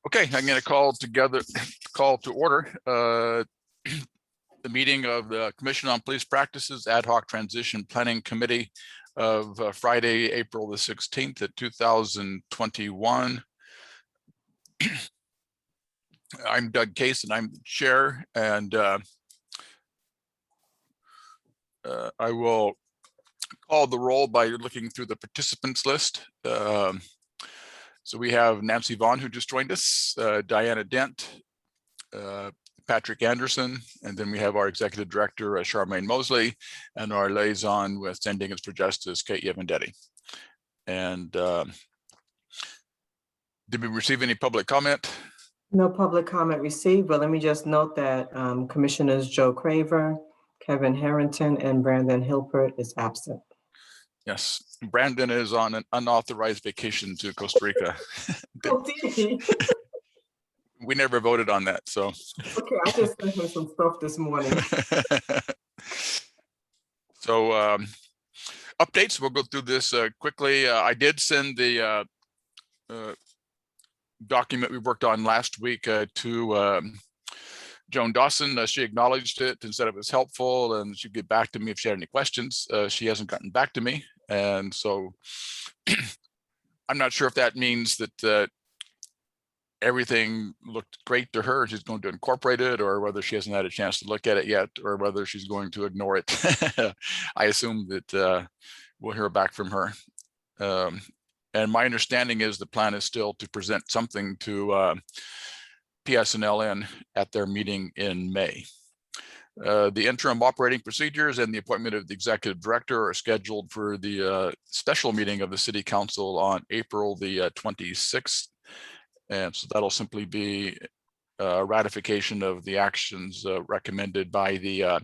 Okay, I'm going to call to order the meeting of the Commission on Police Practices Ad Hoc Transition Planning Committee of Friday, April the 16th at 2021. I'm Doug Case and I'm the chair, and I will call the roll by looking through the participants list. So we have Nancy Vaughn, who just joined us, Diana Dent, Patrick Anderson, and then we have our executive director, Charmaine Mosley, and our liaison with Sending for Justice, Kate Yevendetti. And did we receive any public comment? No public comment received, but let me just note that Commissioners Joe Craver, Kevin Harrington, and Brandon Hilpert is absent. Yes, Brandon is on an unauthorized vacation to Costa Rica. Oh, did he? We never voted on that, so. Okay, I just sent him some stuff this morning. So updates, we'll go through this quickly. I did send the document we worked on last week to Joan Dawson. She acknowledged it and said it was helpful and she'd get back to me if she had any questions. She hasn't gotten back to me. And so I'm not sure if that means that everything looked great to her, she's going to incorporate it, or whether she hasn't had a chance to look at it yet, or whether she's going to ignore it. I assume that we'll hear back from her. And my understanding is the plan is still to present something to PSNLN at their meeting in May. The interim operating procedures and the appointment of the executive director are scheduled for the special meeting of the City Council on April the 26th. And so that'll simply be ratification of the actions recommended by the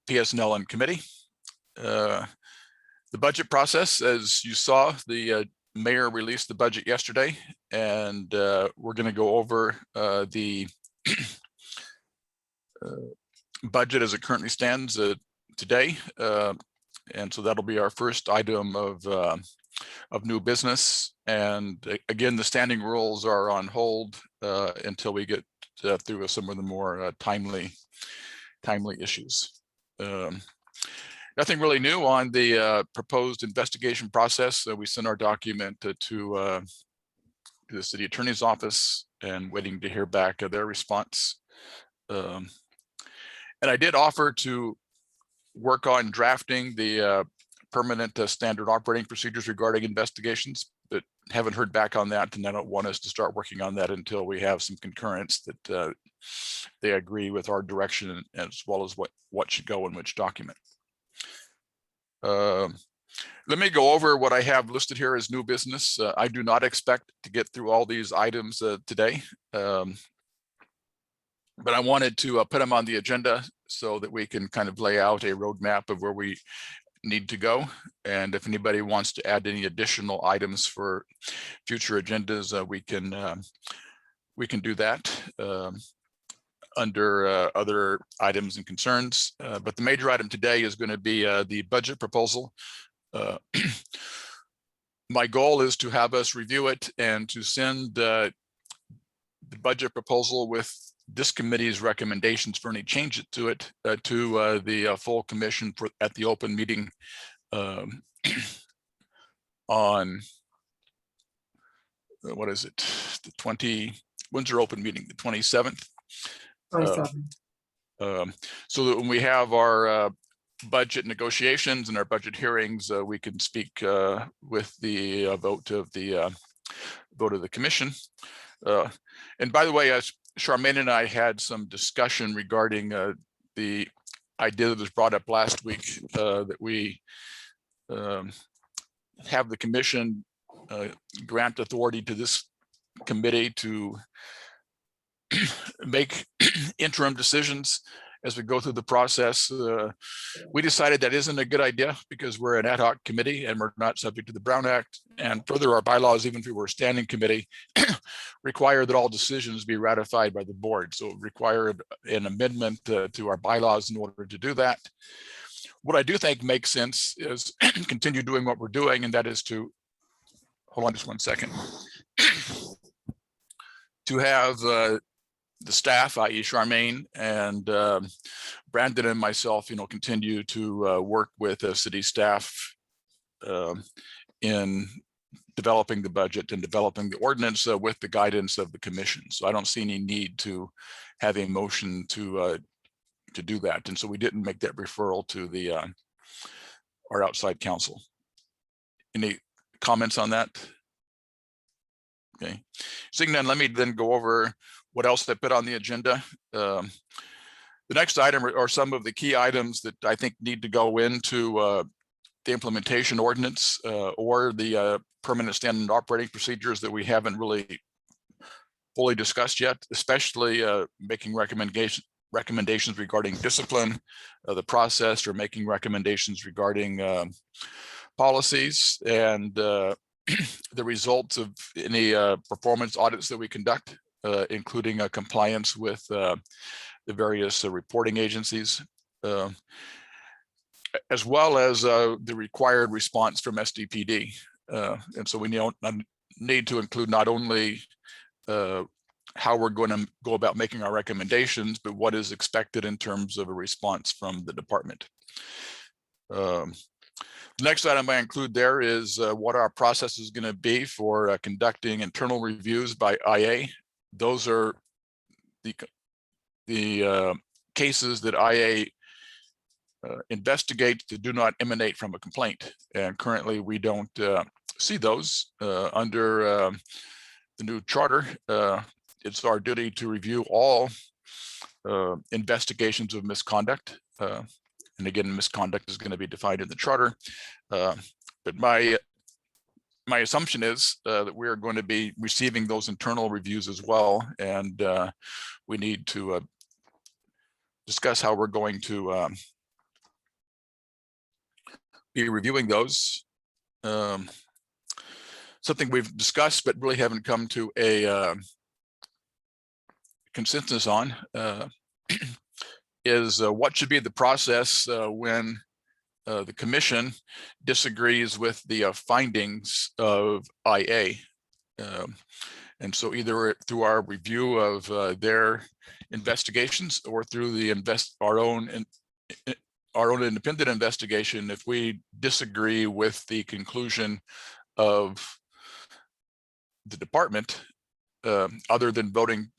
PSNLN committee. The budget process, as you saw, the mayor released the budget yesterday, and we're going to go over the budget as it currently stands today. And so that'll be our first item of new business. And again, the standing rules are on hold until we get through some of the more timely issues. Nothing really new on the proposed investigation process. We sent our document to the city attorney's office and waiting to hear back their response. And I did offer to work on drafting the permanent standard operating procedures regarding investigations, but haven't heard back on that, and I don't want us to start working on that until we have some concurrence that they agree with our direction, as well as what should go in which document. Let me go over what I have listed here as new business. I do not expect to get through all these items today, but I wanted to put them on the agenda so that we can kind of lay out a roadmap of where we need to go. And if anybody wants to add any additional items for future agendas, we can do that under other items and concerns. But the major item today is going to be the budget proposal. My goal is to have us review it and to send the budget proposal with this committee's recommendations for any changes to it to the full commission at the open meeting on what is it, the when's our open meeting, the 27th? So that when we have our budget negotiations and our budget hearings, we can speak with the vote of the commission. And by the way, Charmaine and I had some discussion regarding the idea that was brought up last week that we have the commission grant authority to this committee to make interim decisions as we go through the process. We decided that isn't a good idea because we're an ad hoc committee and we're not subject to the Brown Act. And further, our bylaws, even if we were a standing committee, require that all decisions be ratified by the board. So it required an amendment to our bylaws in order to do that. What I do think makes sense is continue doing what we're doing, and that is to hold on just one second, to have the staff, i.e. Charmaine and Brandon and myself, continue to work with city staff in developing the budget and developing the ordinance with the guidance of the commission. So I don't see any need to have a motion to do that. And so we didn't make that referral to the our outside counsel. Any comments on that? Okay, seeing none, let me then go over what else I put on the agenda. The next item are some of the key items that I think need to go into the implementation ordinance or the permanent standard operating procedures that we haven't really fully discussed yet, especially making recommendations regarding discipline, the process, or making recommendations regarding policies and the results of any performance audits that we conduct, including compliance with the various reporting agencies, as well as the required response from SDPD. And so we need to include not only how we're going to go about making our recommendations, but what is expected in terms of a response from the department. The next item I include there is what our process is going to be for conducting internal reviews by IA. Those are the cases that IA investigates that do not emanate from a complaint. And currently we don't see those under the new charter. It's our duty to review all investigations of misconduct. And again, misconduct is going to be defined in the charter. But my assumption is that we are going to be receiving those internal reviews as well. And we need to discuss how we're going to be reviewing those. Something we've discussed but really haven't come to a consensus on is what should be the process when the commission disagrees with the findings of IA. And so either through our review of their investigations or through the our own independent investigation, if we disagree with the conclusion of the department, other than voting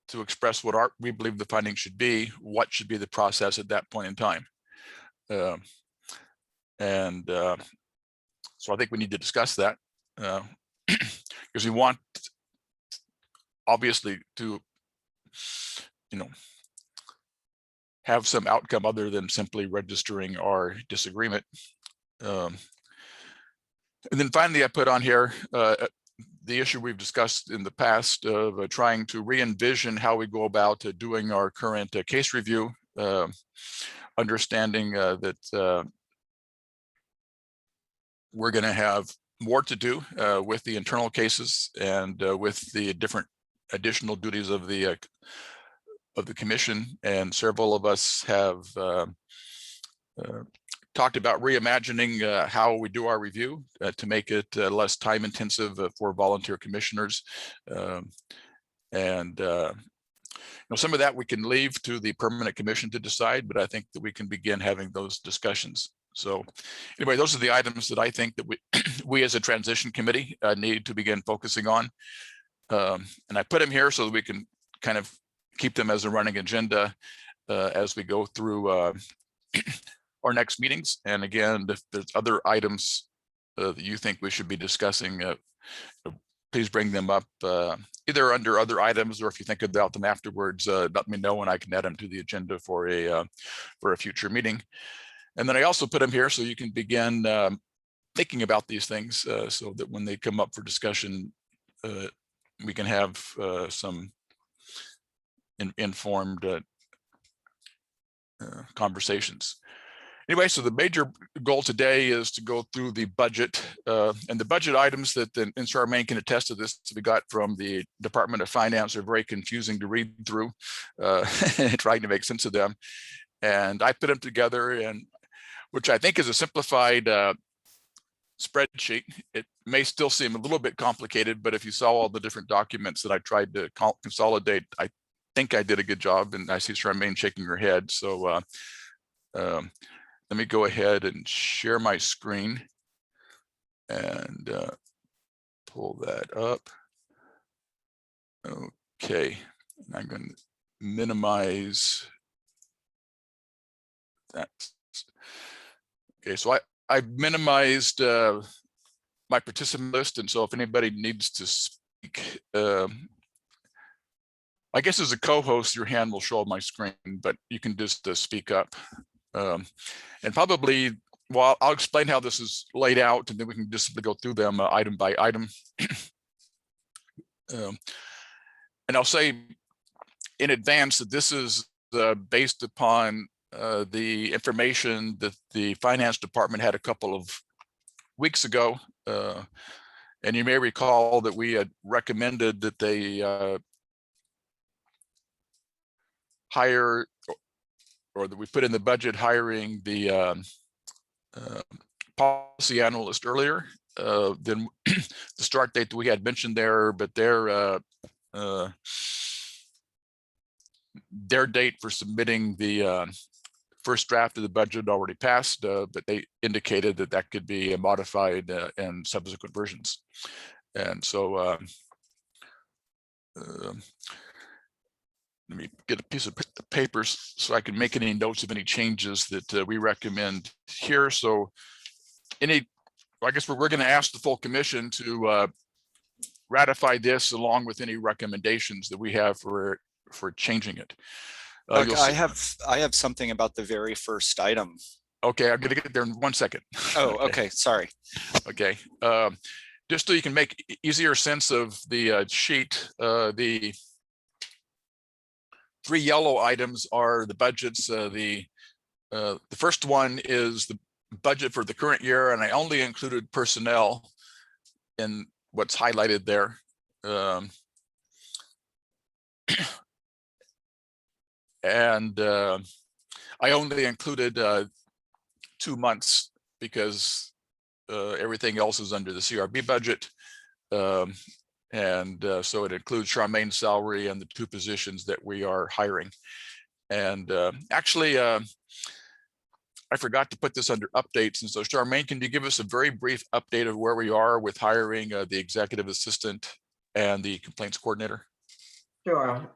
to express what we believe the findings should be, what should be the process at that point in time. So I think we need to discuss that because we want, obviously, to have some outcome other than simply registering our disagreement. And then finally, I put on here the issue we've discussed in the past of trying to re-envision how we go about doing our current case review, understanding that we're going to have more to do with the internal cases and with the different additional duties of the commission. And several of us have talked about reimagining how we do our review to make it less time intensive for volunteer commissioners. Some of that we can leave to the permanent commission to decide, but I think that we can begin having those discussions. So anyway, those are the items that I think that we as a transition committee need to begin focusing on. And I put them here so that we can kind of keep them as a running agenda as we go through our next meetings. And again, if there's other items that you think we should be discussing, please bring them up either under other items, or if you think about them afterwards, let me know and I can add them to the agenda for a future meeting. And then I also put them here so you can begin thinking about these things so that when they come up for discussion, we can have some informed conversations. Anyway, so the major goal today is to go through the budget and the budget items that, and Charmaine can attest to this, we got from the Department of Finance are very confusing to read through, trying to make sense of them. And I put them together, and which I think is a simplified spreadsheet. It may still seem a little bit complicated, but if you saw all the different documents that I tried to consolidate, I think I did a good job. And I see Charmaine shaking her head. So let me go ahead and share my screen and pull that up. Okay, and I'm going to minimize that. Okay, so I've minimized my participant list, and so if anybody needs to speak, I guess as a co-host, your hand will show on my screen, but you can just speak up. And probably, well, I'll explain how this is laid out, and then we can just go through them item by item. And I'll say in advance that this is based upon the information that the finance department had a couple of weeks ago. And you may recall that we had recommended that they hire, or that we put in the budget hiring the policy analyst earlier than the start date that we had mentioned there, but their date for submitting the first draft of the budget already passed, but they indicated that that could be modified in subsequent versions. And so let me get a piece of paper so I can make any notes of any changes that we recommend here. So I guess we're going to ask the full commission to ratify this along with any recommendations that we have for changing it. I have something about the very first item. Okay, I'm going to get there in 1 second. Oh, okay, sorry. Okay, just so you can make easier sense of the sheet, the 3 yellow items are the budgets. The first one is the budget for the current year, and I only included personnel in what's highlighted there. And I only included 2 months because everything else is under the CRB budget. And so it includes Charmaine's salary and the 2 positions that we are hiring. And actually, I forgot to put this under updates. And so Charmaine, can you give us a very brief update of where we are with hiring the executive assistant and the complaints coordinator? Sure.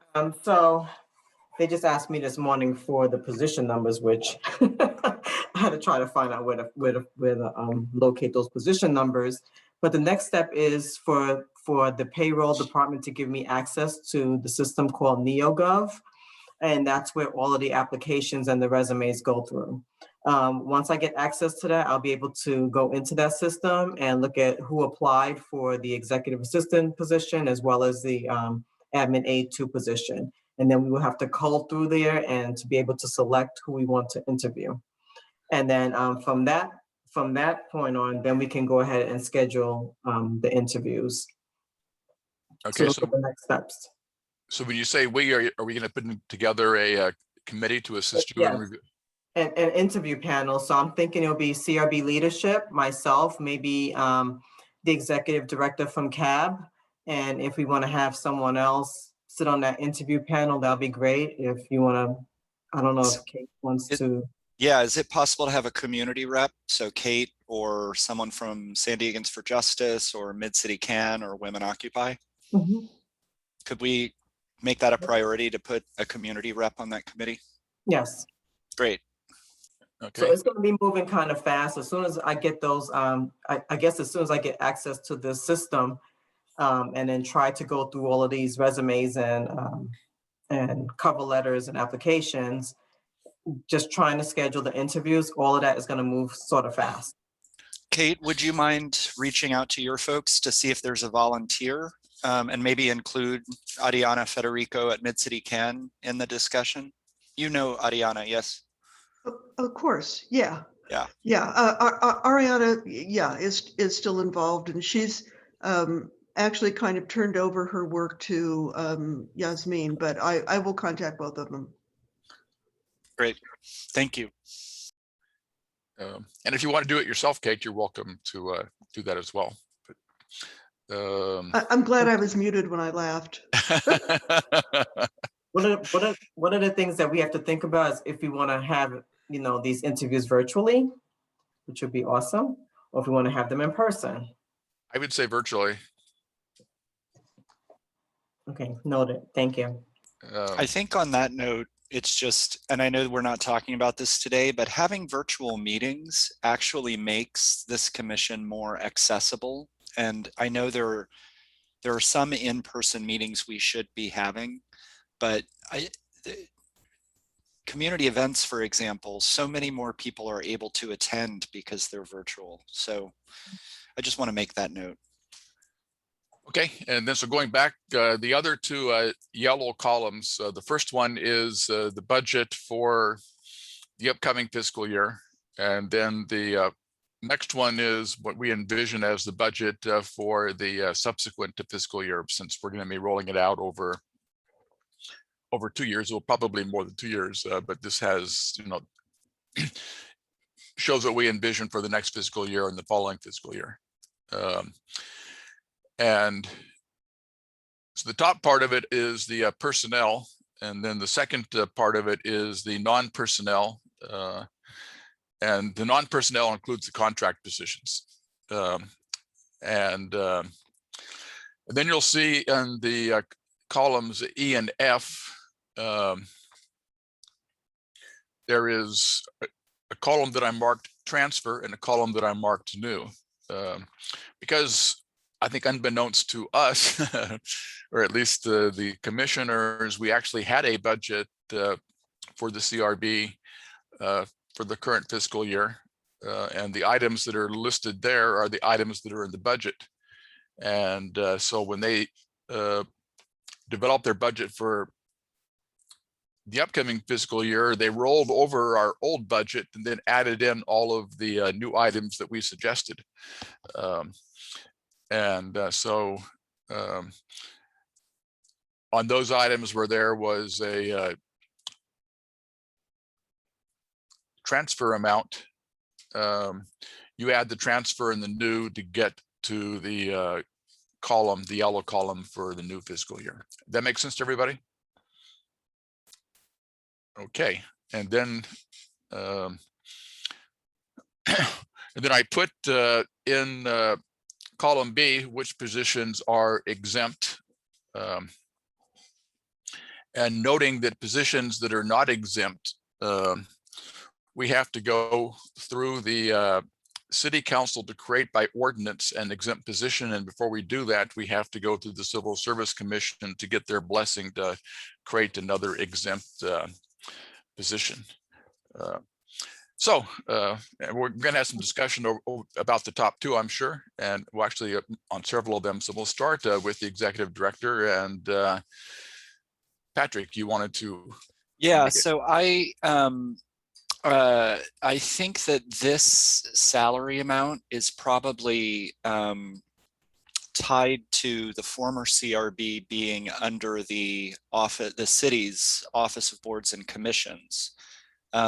So they just asked me this morning for the position numbers, which I had to try to find out where to locate those position numbers. But the next step is for the payroll department to give me access to the system called NeoGov. And that's where all of the applications and the resumes go through. Once I get access to that, I'll be able to go into that system and look at who applied for the executive assistant position, as well as the admin aide 2 position. And then we will have to cull through there and to be able to select who we want to interview. And then from that point on, then we can go ahead and schedule the interviews. Okay, so the next steps. So when you say we, are we going to put together a committee to assist you? Yes. In review? An interview panel. So I'm thinking it'll be CRB leadership, myself, maybe the executive director from CAB. And if we want to have someone else sit on that interview panel, that'll be great. If you want to, I don't know if Kate wants to. Yeah, is it possible to have a community rep? So Kate or someone from San Diegans for Justice or Mid-City Can or Women Occupy? Mm-hmm. Could we make that a priority to put a community rep on that committee? Yes. Great. Okay. So it's going to be moving kind of fast. As soon as I get those, I guess as soon as I get access to the system, and then try to go through all of these resumes and cover letters and applications, just trying to schedule the interviews, all of that is going to move sort of fast. Kate, would you mind reaching out to your folks to see if there's a volunteer and maybe include Ariana Federico at Mid-City Can in the discussion? You know Ariana, yes? Of course, yeah. Yeah. Yeah, Ariana, yeah, is still involved, and she's actually kind of turned over her work to Yasmin, but I will contact both of them. Great, thank you. And if you want to do it yourself, Kate, you're welcome to do that as well. But, I'm glad I was muted when I laughed. What are the things that we have to think about is if we want to have, these interviews virtually, which would be awesome, or if we want to have them in person? I would say virtually. Okay, noted. Thank you. I think on that note, it's just, and I know we're not talking about this today, but having virtual meetings actually makes this commission more accessible. And I know there are some in-person meetings we should be having, but community events, for example, so many more people are able to attend because they're virtual. So I just want to make that note. Okay, and then so going back, the other two yellow columns, the first one is the budget for the upcoming fiscal year. And then the next one is what we envision as the budget for the subsequent to fiscal year, since we're going to be rolling it out over 2 years, well, probably more than 2 years, but this has, shows what we envision for the next fiscal year and the following fiscal year. And so the top part of it is the personnel, and then the second part of it is the non-personnel, and the non-personnel includes the contract positions. And then you'll see in the columns E and F, there is a column that I marked transfer and a column that I marked new, because I think unbeknownst to us, or at least the commissioners, we actually had a budget for the CRB for the current fiscal year. And the items that are listed there are the items that are in the budget. And so when they developed their budget for the upcoming fiscal year, they rolled over our old budget and then added in all of the new items that we suggested. So on those items where there was a transfer amount, you add the transfer and the new to get to the column, the yellow column for the new fiscal year. That makes sense to everybody? Okay, and then I put in column B which positions are exempt, and noting that positions that are not exempt, we have to go through the city council to create by ordinance an exempt position, and before we do that, we have to go through the Civil Service Commission to get their blessing to create another exempt position. So we're going to have some discussion about the top two, I'm sure, and we'll actually on several of them. So we'll start with the executive director, and Patrick, you wanted to. Yeah, so I think that this salary amount is probably tied to the former CRB being under the city's Office of Boards and Commissions.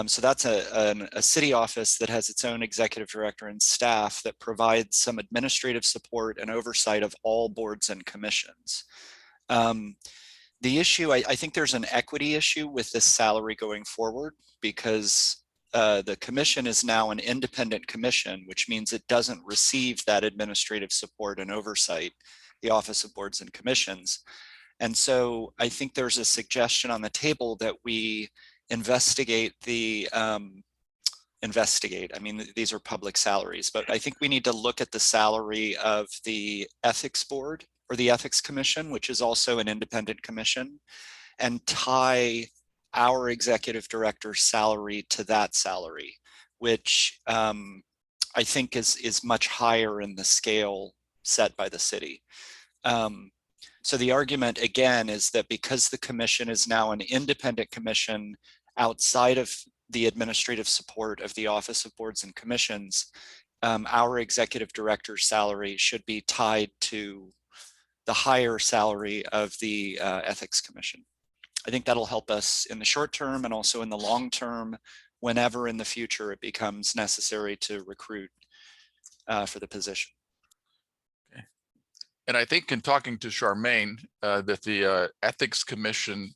So that's a city office that has its own executive director and staff that provides some administrative support and oversight of all boards and commissions. The issue, I think there's an equity issue with this salary going forward, because the commission is now an independent commission, which means it doesn't receive that administrative support and oversight, the Office of Boards and Commissions. And so I think there's a suggestion on the table that we investigate, I mean, these are public salaries, but I think we need to look at the salary of the Ethics Board or the Ethics Commission, which is also an independent commission, and tie our executive director's salary to that salary, which I think is much higher in the scale set by the city. So the argument again is that because the commission is now an independent commission outside of the administrative support of the Office of Boards and Commissions, our executive director's salary should be tied to the higher salary of the Ethics Commission. I think that'll help us in the short term and also in the long term whenever in the future it becomes necessary to recruit for the position. And I think in talking to Charmaine, that the Ethics Commission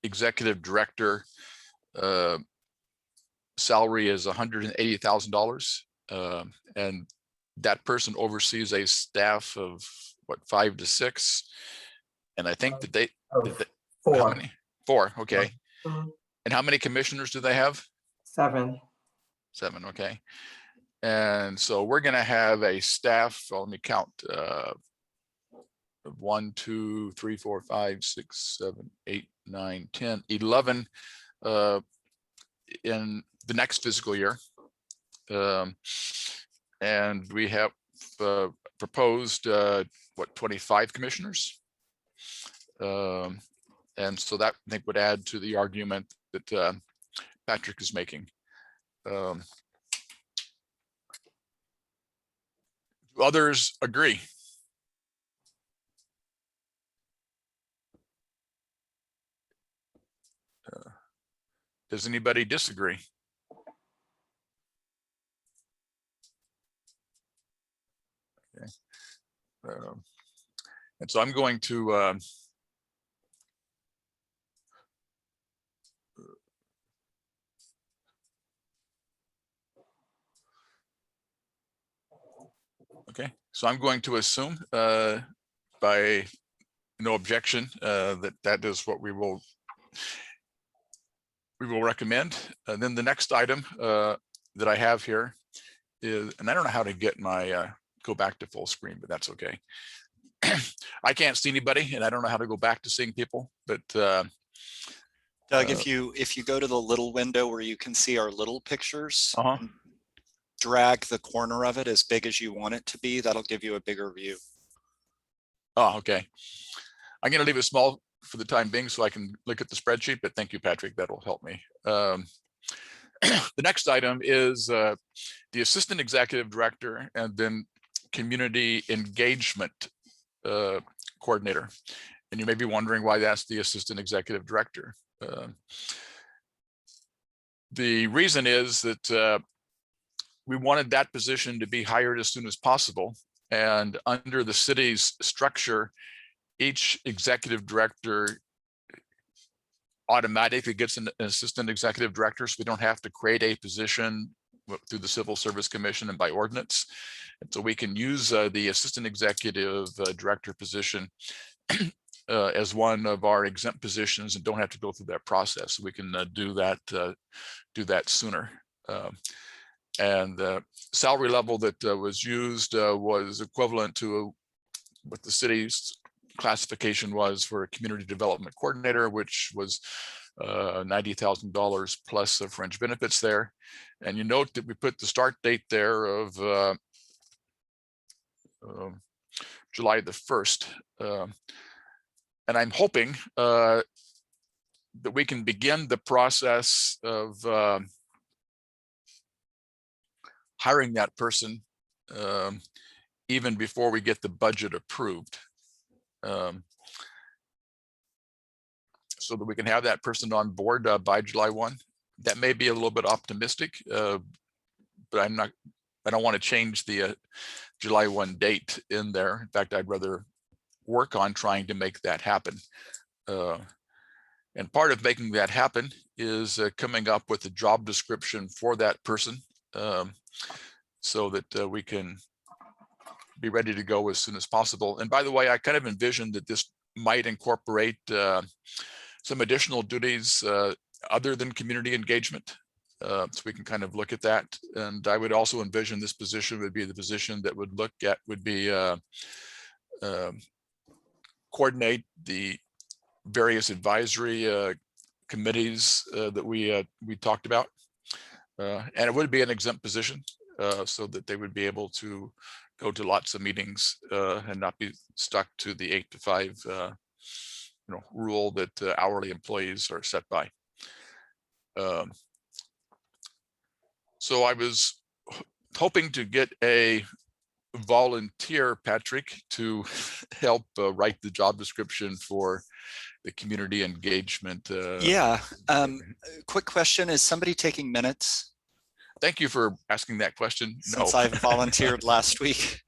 Executive Director salary is $180,000. And that person oversees a staff of what, 5 to 6. And I think that they, how 4. many? 4, okay. Mhm. And how many commissioners do they have? 7. 7, okay. And so we're gonna have a staff, well, let me count, 1, 2, 3, 4, 5, 6, 7, 8, 9, 10, 11 in the next fiscal year. And we have proposed what, 25 commissioners. And so that I think would add to the argument that Patrick is making. Do others agree? Does anybody disagree? Okay. And so I'm going to okay, so I'm going to assume by no objection that is what we will recommend. And then the next item that I have here is, and I don't know how to get my go back to full screen, but that's okay. I can't see anybody, and I don't know how to go back to seeing people. But Doug, if you go to the little window where you can see our little pictures, and drag the corner of it as big as you want it to be, that'll give you a bigger view. Oh, okay. I'm going to leave it small for the time being so I can look at the spreadsheet, but thank you, Patrick. That'll help me. The next item is the Assistant Executive Director and then Community Engagement Coordinator. And you may be wondering why that's the Assistant Executive Director. The reason is that we wanted that position to be hired as soon as possible. And under the city's structure, each executive director automatically gets an assistant executive director, so we don't have to create a position through the Civil Service Commission and by ordinance. And so we can use the assistant executive director position as one of our exempt positions and don't have to go through that process. So we can do that sooner. And the salary level that was used was equivalent to what the city's classification was for a community development coordinator, which was $90,000 plus the fringe benefits there. And you note that we put the start date there of July the 1st. And I'm hoping that we can begin the process of hiring that person even before we get the budget approved. So that we can have that person on board by July 1. That may be a little bit optimistic, but I don't want to change the July 1 date in there. In fact, I'd rather work on trying to make that happen. And part of making that happen is coming up with a job description for that person so that we can be ready to go as soon as possible. And by the way, I kind of envisioned that this might incorporate some additional duties other than community engagement. So we can kind of look at that. And I would also envision this position would be the position that would coordinate the various advisory committees that we talked about. And it would be an exempt position so that they would be able to go to lots of meetings and not be stuck to the 8 to 5 rule that hourly employees are set by. So I was hoping to get a volunteer, Patrick, to help write the job description for the community engagement. Yeah. Quick question. Is somebody taking minutes? Thank you for asking that question. No. Since I've volunteered last week.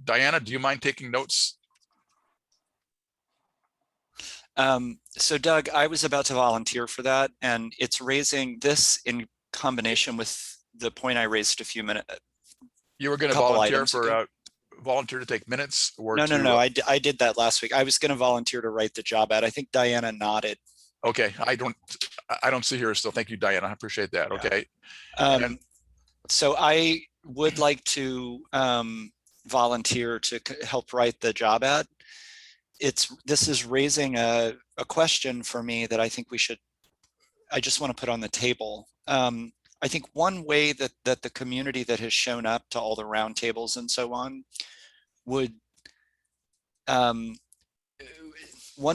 Diana, do you mind taking notes? So Doug, I was about to volunteer for that, and it's raising this in combination with the point I raised a few minutes. You were going to volunteer for volunteer to take minutes, or no. I did that last week. I was going to volunteer to write the job ad. I think Diana nodded. Okay, I don't see her still. Thank you, Diana. I appreciate that. Yeah. Okay. So I would like to volunteer to help write the job ad. This is raising a question for me that I think I just want to put on the table. I think one way that the community that has shown up to all the roundtables and so on would, one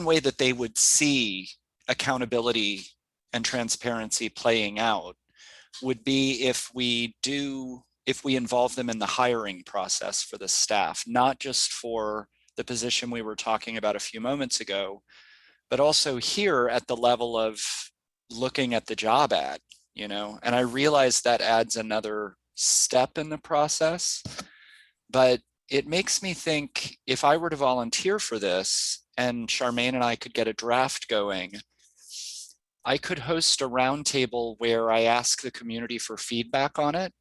way that they would see accountability and transparency playing out would be if we involve them in the hiring process for the staff, not just for the position we were talking about a few moments ago, but also here at the level of looking at the job ad, and I realize that adds another step in the process, but it makes me think if I were to volunteer for this and Charmaine and I could get a draft going, I could host a roundtable where I ask the community for feedback on it.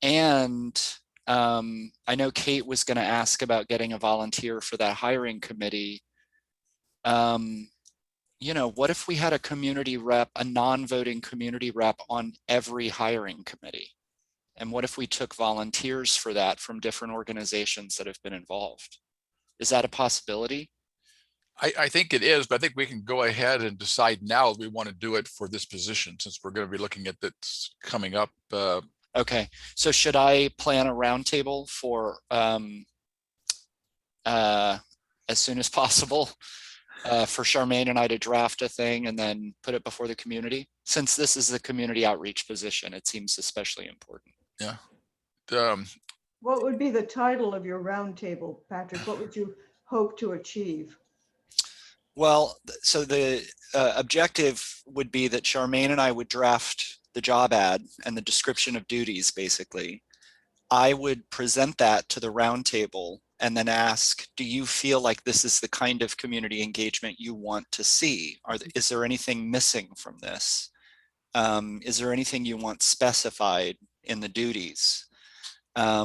And I know Kate was going to ask about getting a volunteer for that hiring committee. What if we had a community rep, a non-voting community rep on every hiring committee? And what if we took volunteers for that from different organizations that have been involved? Is that a possibility? I think it is, but I think we can go ahead and decide now if we want to do it for this position, since we're going to be looking at that's coming up. Okay, so should I plan a roundtable for as soon as possible for Charmaine and I to draft a thing and then put it before the community? Since this is the community outreach position, it seems especially important. Yeah. What would be the title of your roundtable, Patrick? What would you hope to achieve? Well, so the objective would be that Charmaine and I would draft the job ad and the description of duties, basically. I would present that to the roundtable and then ask, do you feel like this is the kind of community engagement you want to see? Is there anything missing from this? Is there anything you want specified in the duties? I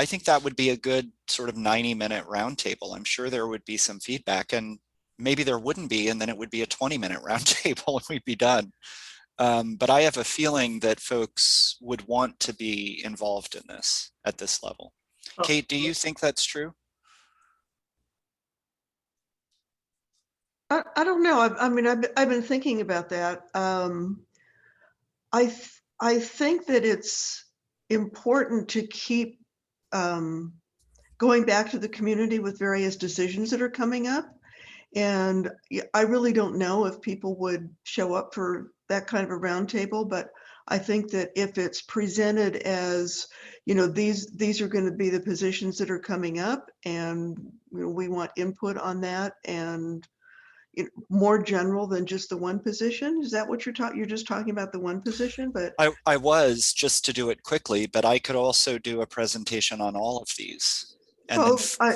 think that would be a good sort of 90-minute roundtable. I'm sure there would be some feedback, and maybe there wouldn't be, and then it would be a 20-minute roundtable and we'd be done. But I have a feeling that folks would want to be involved in this at this level. Kate, do you think that's true? I don't know. I mean, I've been thinking about that. I think that it's important to keep going back to the community with various decisions that are coming up. And I really don't know if people would show up for that kind of a roundtable, but I think that if it's presented as, these are going to be the positions that are coming up, and we want input on that, and more general than just the one position. Is that what you're talking? You're just talking about the one position, but I was, just to do it quickly, but I could also do a presentation on all of these. And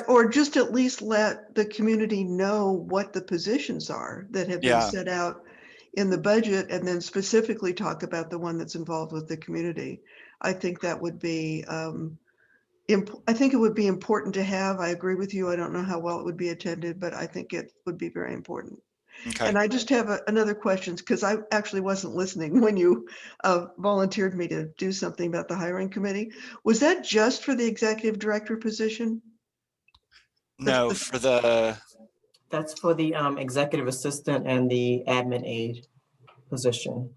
or just at least let the community know what the positions are that have been set out in the budget, and then specifically talk about the one that's involved with the community. I think that would be, I think it would be important to have. I agree with you. I don't know how well it would be attended, but I think it would be very important. Okay. And I just have another question, because I actually wasn't listening when you volunteered me to do something about the hiring committee. Was that just for the executive director position? No, That's for the executive assistant and the admin aide position.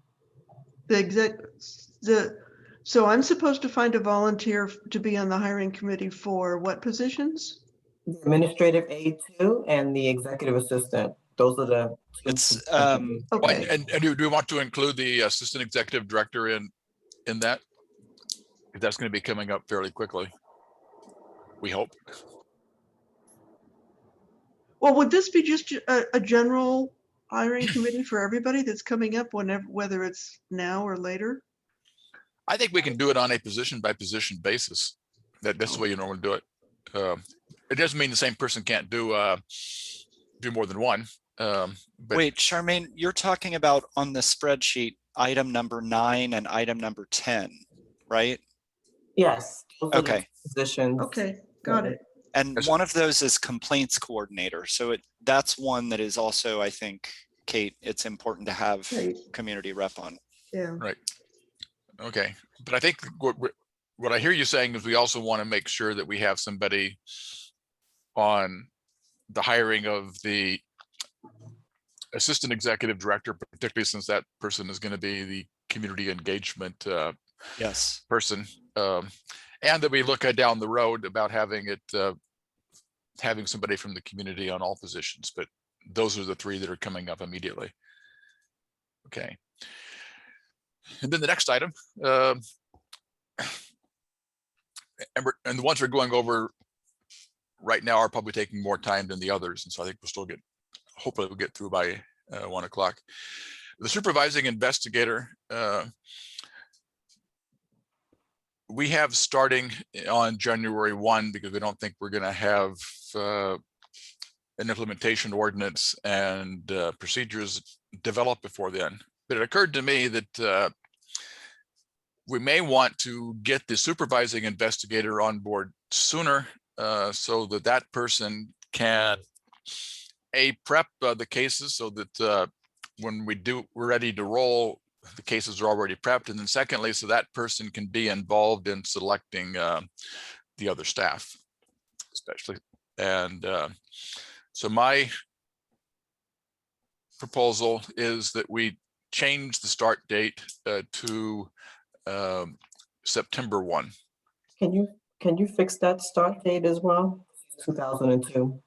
So I'm supposed to find a volunteer to be on the hiring committee for what positions? The administrative aide too, and the executive assistant. Those are the two. Okay. And do we want to include the assistant executive director in that? If that's going to be coming up fairly quickly. we hope. Well, would this be just a general hiring committee for everybody that's coming up whenever, whether it's now or later? I think we can do it on a position by position basis. That's the way you normally do it. It doesn't mean the same person can't do more than one. But Wait, Charmaine, you're talking about on the spreadsheet, item number 9 and item number 10, right? Yes. those are the Okay. Positions. Okay, got it. And Yes. one of those is complaints coordinator. So that's one that is also, I think, Kate, it's important to have Right. community rep on. Yeah. right. Okay. But I think what I hear you saying is we also want to make sure that we have somebody on the hiring of the assistant executive director, particularly since that person is going to be the community engagement Yes. person. And that we look at down the road about having somebody from the community on all positions, but those are the 3 that are coming up immediately. Okay. And then the next item, and the ones we're going over right now are probably taking more time than the others. And so I think hopefully we'll get through by 1 o'clock. The supervising investigator, we have starting on January 1, because we don't think we're going to have an implementation ordinance and procedures developed before then. But it occurred to me that we may want to get the supervising investigator on board sooner, so that person can prep the cases, so that when we're ready to roll, the cases are already prepped. And then secondly, so that person can be involved in selecting the other staff, especially. And so my proposal is that we change the start date to September 1. Can you fix that start date as well? 2002.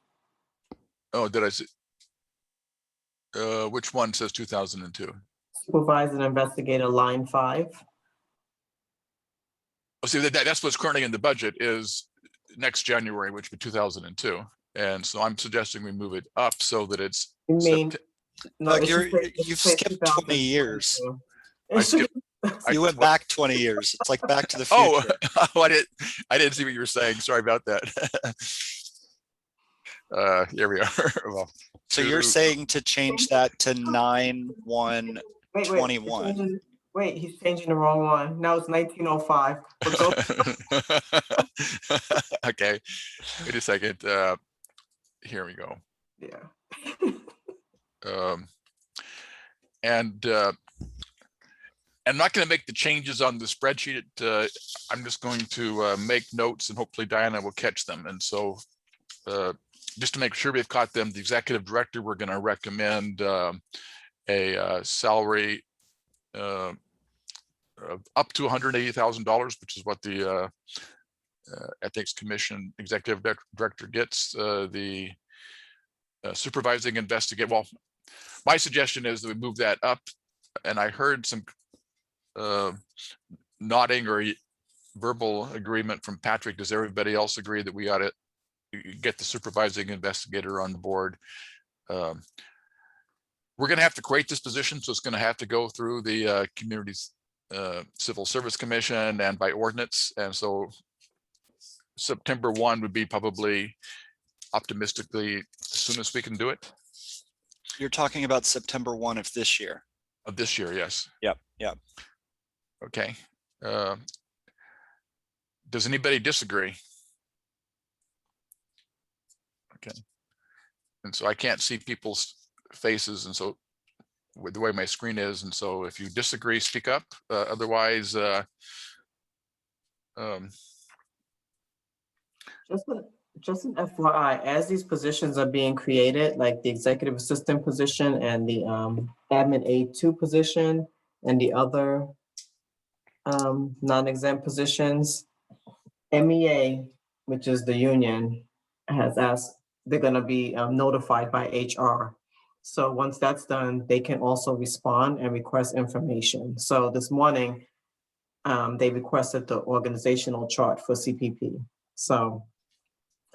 Oh, did I see? Which one says 2002? Supervising investigator, line 5. Oh, see, that's what's currently in the budget is next January, which would be 2002. And so I'm suggesting we move it up so that it's You mean? No, Doug, it should say- it you've should say skipped 20 years. 2022. I skipped- You went back 20 years. It's like Back to the Oh, Future. I didn't see what you were saying. Sorry about that. Here we are. Well, So you're saying to change that to 9/1/21. Wait, he's changing the wrong one. Now it's 1905. But go- okay, wait a second. Here we go. Yeah. And I'm not going to make the changes on the spreadsheet. I'm just going to make notes, and hopefully Diana will catch them. And so just to make sure we've caught them, the executive director, we're going to recommend a salary of up to $180,000, which is what the Ethics Commission executive director gets. The supervising investigator, well, my suggestion is that we move that up, and I heard some nodding or verbal agreement from Patrick. Does everybody else agree that we ought to get the supervising investigator on board? We're going to have to create this position, so it's going to have to go through the Communities Civil Service Commission and by ordinance. And so September 1 would be probably optimistically as soon as we can do it. You're talking about September 1 of this year. Of this year, yes. Yep. Okay. Does anybody disagree? Okay. And so I can't see people's faces, and so with the way my screen is, and so if you disagree, speak up. Otherwise, Just an FYI, as these positions are being created, like the executive assistant position and the admin A2 position and the other non-exempt positions, MEA, which is the union, has asked, they're gonna be notified by HR. So once that's done, they can also respond and request information. So this morning, they requested the organizational chart for CPP. So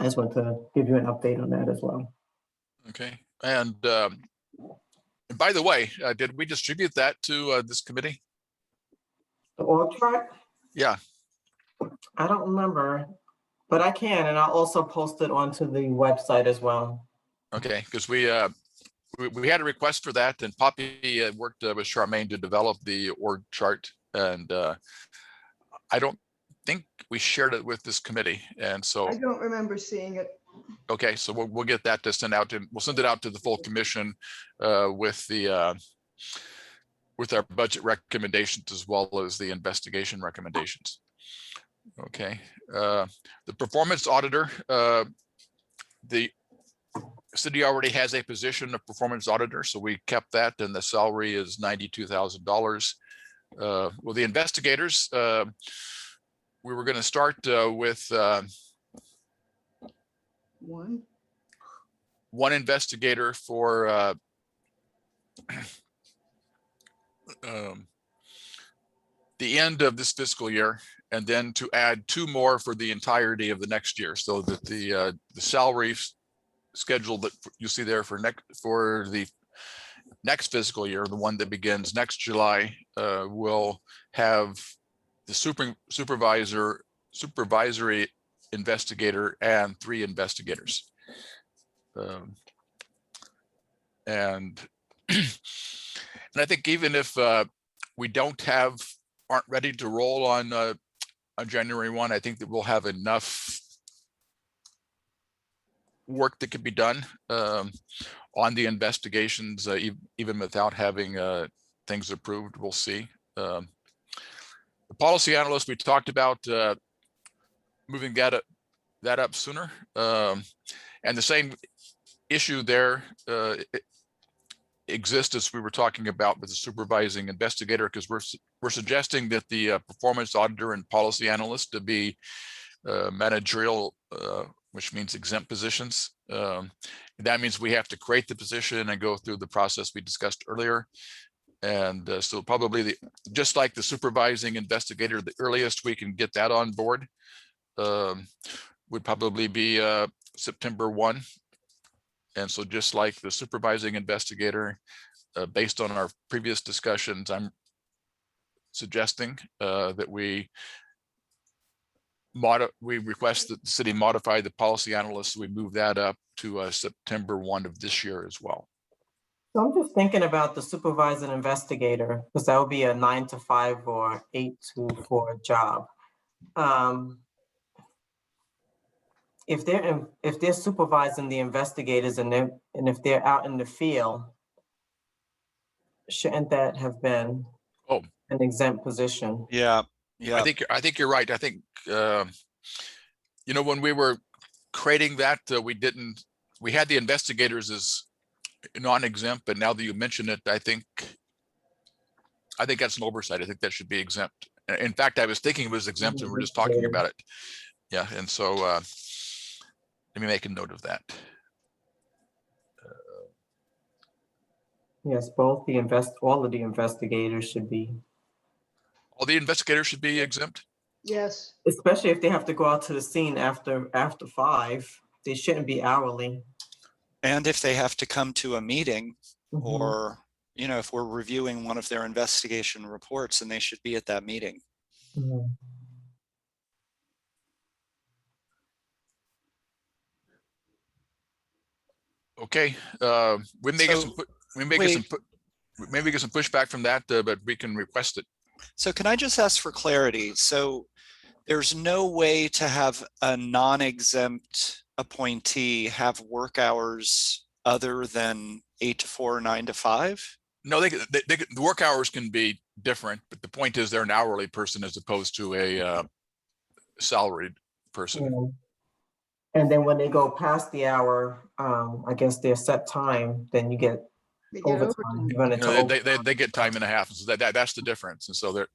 I just want to give you an update on that as well. Okay. And by the way, did we distribute that to this committee? The org chart, Yeah. I don't remember, but I can, and I'll also post it onto the website as well. Okay, because we had a request for that, and Poppy worked with Charmaine to develop the org chart, and I don't think we shared it with this committee, and so I don't remember seeing it. okay, so we'll get that to send out to, we'll send it out to the full commission with the with our budget recommendations as well as the investigation recommendations. Okay, the performance auditor, the city already has a position of performance auditor, so we kept that, and the salary is $92,000. Well, the investigators, we were going to start with one investigator for the end of this fiscal year, and then to add 2 more for the entirety of the next year, so that the salary schedule that you see there for the next fiscal year, the one that begins next July, will have the supervisory investigator and 3 investigators. And I think even if we aren't ready to roll on January 1, I think that we'll have enough work that could be done on the investigations, even without having things approved. We'll see. The policy analyst, we talked about moving that up sooner, and the same issue there exists as we were talking about with the supervising investigator, because we're suggesting that the performance auditor and policy analyst to be managerial, which means exempt positions. That means we have to create the position and go through the process we discussed earlier. And so probably just like the supervising investigator, the earliest we can get that on board would probably be September 1. And so just like the supervising investigator, based on our previous discussions, I'm suggesting that we request that the city modify the policy analyst. So we move that up to September 1 of this year as well. So I'm just thinking about the supervising investigator, because that would be a 9 to 5 or 8 to 4 job. If they're supervising the investigators and if they're out in the field, shouldn't that have been an exempt position? Yeah. I think you're right. I think when we were creating that, we had the investigators as non-exempt, but now that you mention it, I think that's an oversight. I think that should be exempt. In fact, I was thinking it was exempt and we're just talking about it. Yeah, and so let me make a note of that. Yes, all of the investigators should be. All the investigators should be exempt? Yes. Especially if they have to go out to the scene after 5, they shouldn't be hourly. And if they have to come to a meeting, or, if we're reviewing one of their investigation reports, then they should be at that meeting. Okay, we may get some pushback from that, but we can request it. So can I just ask for clarity? So there's no way to have a non-exempt appointee have work hours other than 8 to 4 or 9 to 5? No, the work hours can be different, but the point is they're an hourly person as opposed to a salaried person. And then when they go past the hour, I guess their set time, then you get overtime. They get time and a half. So that's the difference. And so they're,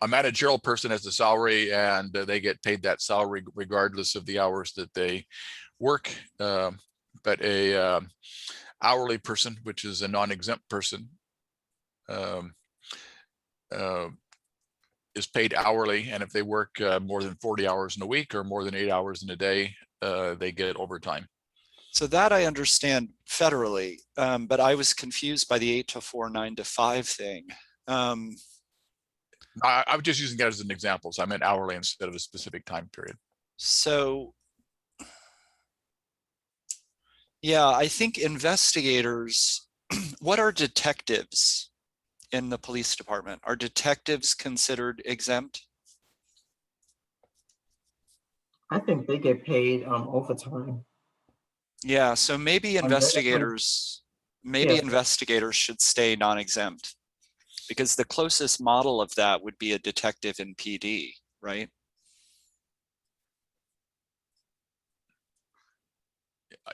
a managerial person has the salary and they get paid that salary regardless of the hours that they work. But a hourly person, which is a non-exempt person, is paid hourly. And if they work more than 40 hours in a week or more than 8 hours in a day, they get overtime. So that I understand federally, but I was confused by the 8 to 4, 9 to 5 thing. I was just using that as an example. So I meant hourly instead of a specific time period. So, yeah, I think investigators, what are detectives in the police department? Are detectives considered exempt? I think they get paid overtime. Yeah, so maybe On their- investigators Yes. should stay non-exempt, because the closest model of that would be a detective in PD, right?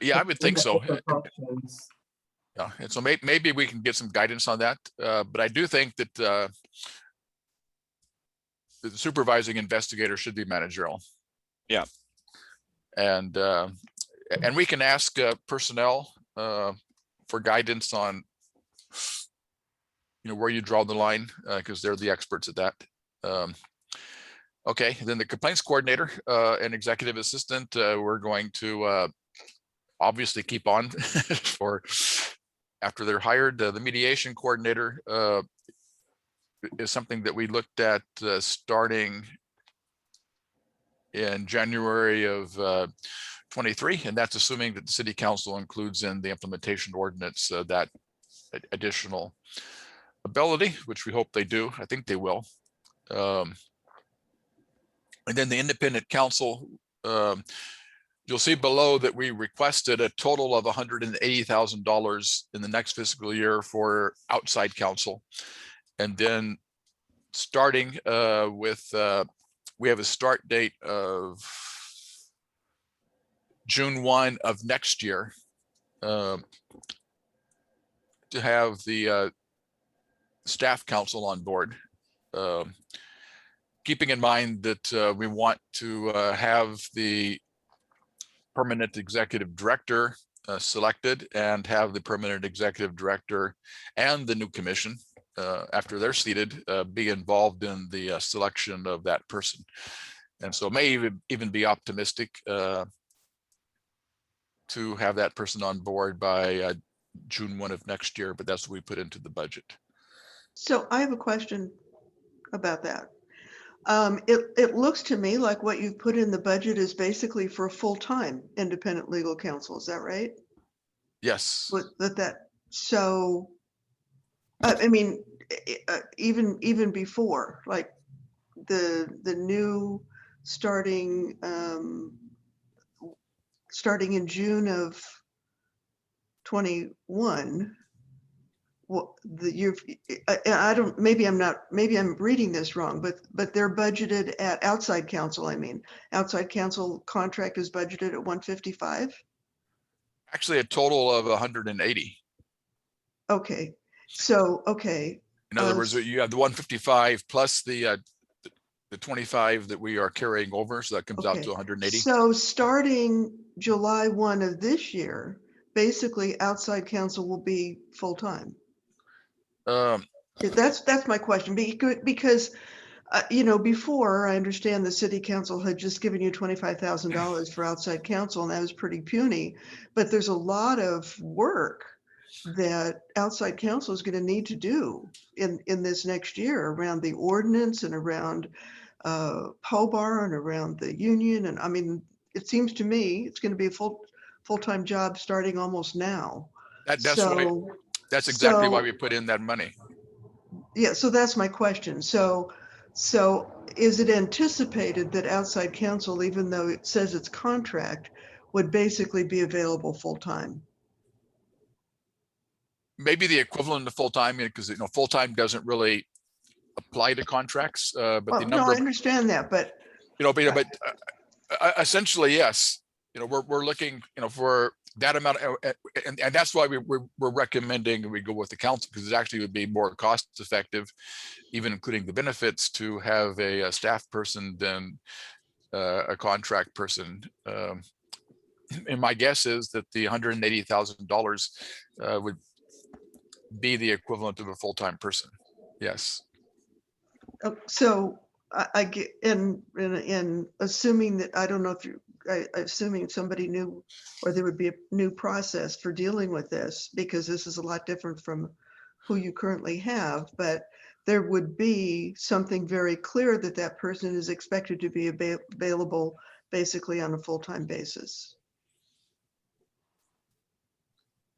Yeah, I would think so. Open functions. Yeah, and so maybe we can get some guidance on that. But I do think that the supervising investigator should be managerial. Yeah. And we can ask personnel for guidance on, where you draw the line, because they're the experts at that. Okay, then the complaints coordinator and executive assistant, we're going to obviously keep on for after they're hired. The mediation coordinator is something that we looked at starting in January of 23, and that's assuming that the city council includes in the implementation ordinance that additional ability, which we hope they do. I think they will. And then the independent counsel, you'll see below that we requested a total of $180,000 in the next fiscal year for outside counsel. And then starting with, we have a start date of June 1 of next year to have the staff counsel on board. Keeping in mind that we want to have the permanent executive director selected and have the permanent executive director and the new commission after they're seated be involved in the selection of that person. And so it may even be optimistic to have that person on board by June 1 of next year, but that's what we put into the budget. So I have a question about that. It looks to me like what you've put in the budget is basically for a full-time independent legal counsel. Is that right? Yes. So, I mean, even before, like the new starting in June of 21. Well, I don't, maybe I'm reading this wrong, but they're budgeted at outside counsel. I mean, outside counsel contract is budgeted at 155. Actually, a total of 180. Okay, so, okay. In other words, you have the 155 plus the 25 that we are carrying over, so that comes out to 180. So starting July 1 of this year, basically outside counsel will be full-time. That's my question, because before, I understand the city council had just given you $25,000 for outside counsel, and that was pretty puny, but there's a lot of work that outside counsel is going to need to do in this next year around the ordinance and around POBAR and around the union. And I mean, it seems to me it's going to be a full-time job starting almost now. That's exactly why we put in that money. Yeah, so that's my question. So is it anticipated that outside counsel, even though it says it's contract, would basically be available full-time? Maybe the equivalent of full-time, because full-time doesn't really apply to contracts, but the number. No, I understand that, but essentially, yes. We're looking, for that amount, and that's why we're recommending we go with the council, because it actually would be more cost-effective, even including the benefits, to have a staff person than a contract person. And my guess is that the $180,000 would be the equivalent of a full-time person. Yes. So I get, and assuming that, I don't know if assuming somebody knew, or there would be a new process for dealing with this, because this is a lot different from who you currently have, but there would be something very clear that that person is expected to be available basically on a full-time basis.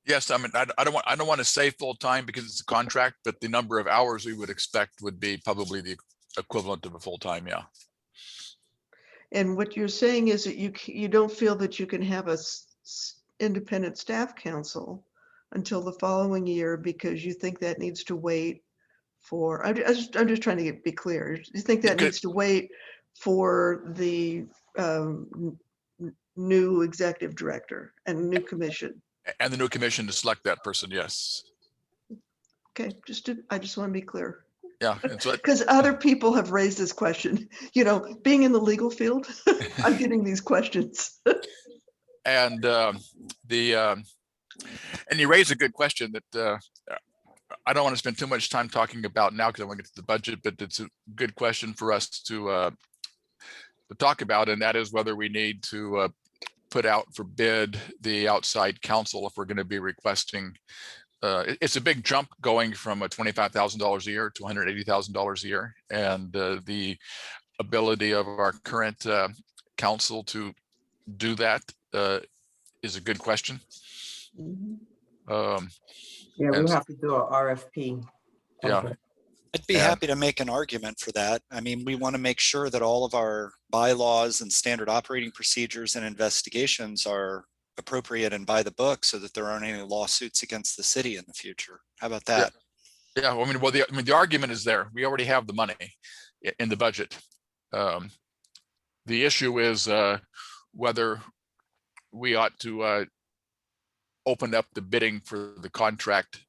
Yes, I mean, I don't want to say full-time because it's a contract, but the number of hours we would expect would be probably the equivalent of a full-time, yeah. And what you're saying is that you don't feel that you can have a independent staff council until the following year because you think that needs to wait for, I'm just trying to be clear. You think that needs to wait for the new executive director and new commission? And the new commission to select that person, yes. Okay, I just want to be clear. Yeah, because other people have raised this question. You know, being in the legal field, I'm getting these questions. And and you raise a good question that I don't want to spend too much time talking about now because I want to get to the budget, but it's a good question for us to talk about, and that is whether we need to put out for bid the outside counsel if we're going to be requesting. It's a big jump going from $25,000 a year to $180,000 a year, and the ability of our current counsel to do that is a good question. Yeah, we'll have to do an RFP. Yeah. I'd be happy to make an argument for that. I mean, we want to make sure that all of our bylaws and standard operating procedures and investigations are appropriate and by the book so that there aren't any lawsuits against the city in the future. How about that? Yeah, well, the argument is there. We already have the money in the budget. The issue is whether we ought to open up the bidding for the contract,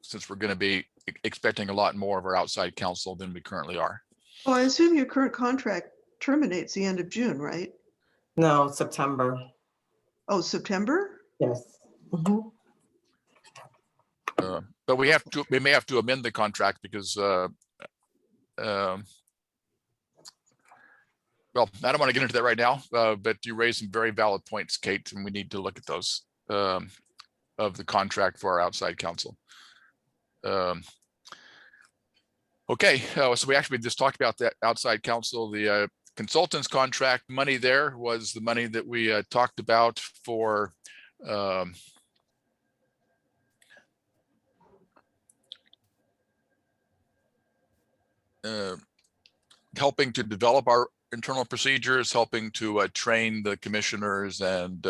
since we're going to be expecting a lot more of our outside counsel than we currently are. Well, I assume your current contract terminates the end of June, right? No, September. Oh, September? Yes. But we may have to amend the contract because well, I don't want to get into that right now, but you raised some very valid points, Kate, and we need to look at those of the contract for our outside counsel. Okay, so we actually just talked about that outside counsel. The consultants contract money there was the money that we talked about for helping to develop our internal procedures, helping to train the commissioners and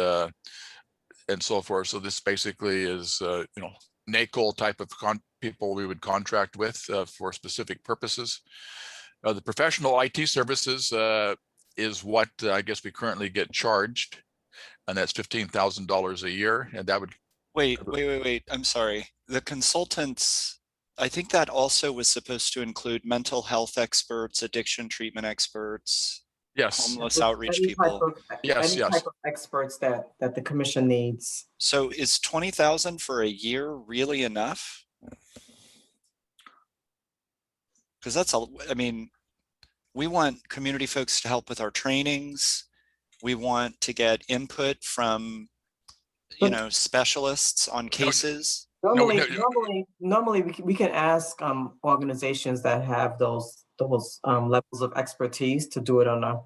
so forth. So this basically is NACOL type of people we would contract with for specific purposes. The professional IT services is what I guess we currently get charged, and that's $15,000 a year, and that would wait. I'm sorry. The consultants, I think that also was supposed to include mental health experts, addiction treatment experts, yes, homeless outreach people. Yes. Type of experts that the commission needs. So is 20,000 for a year really enough? Because that's I mean, we want community folks to help with our trainings. We want to get input from, specialists on cases. Normally we can ask organizations that have those levels of expertise to do it on a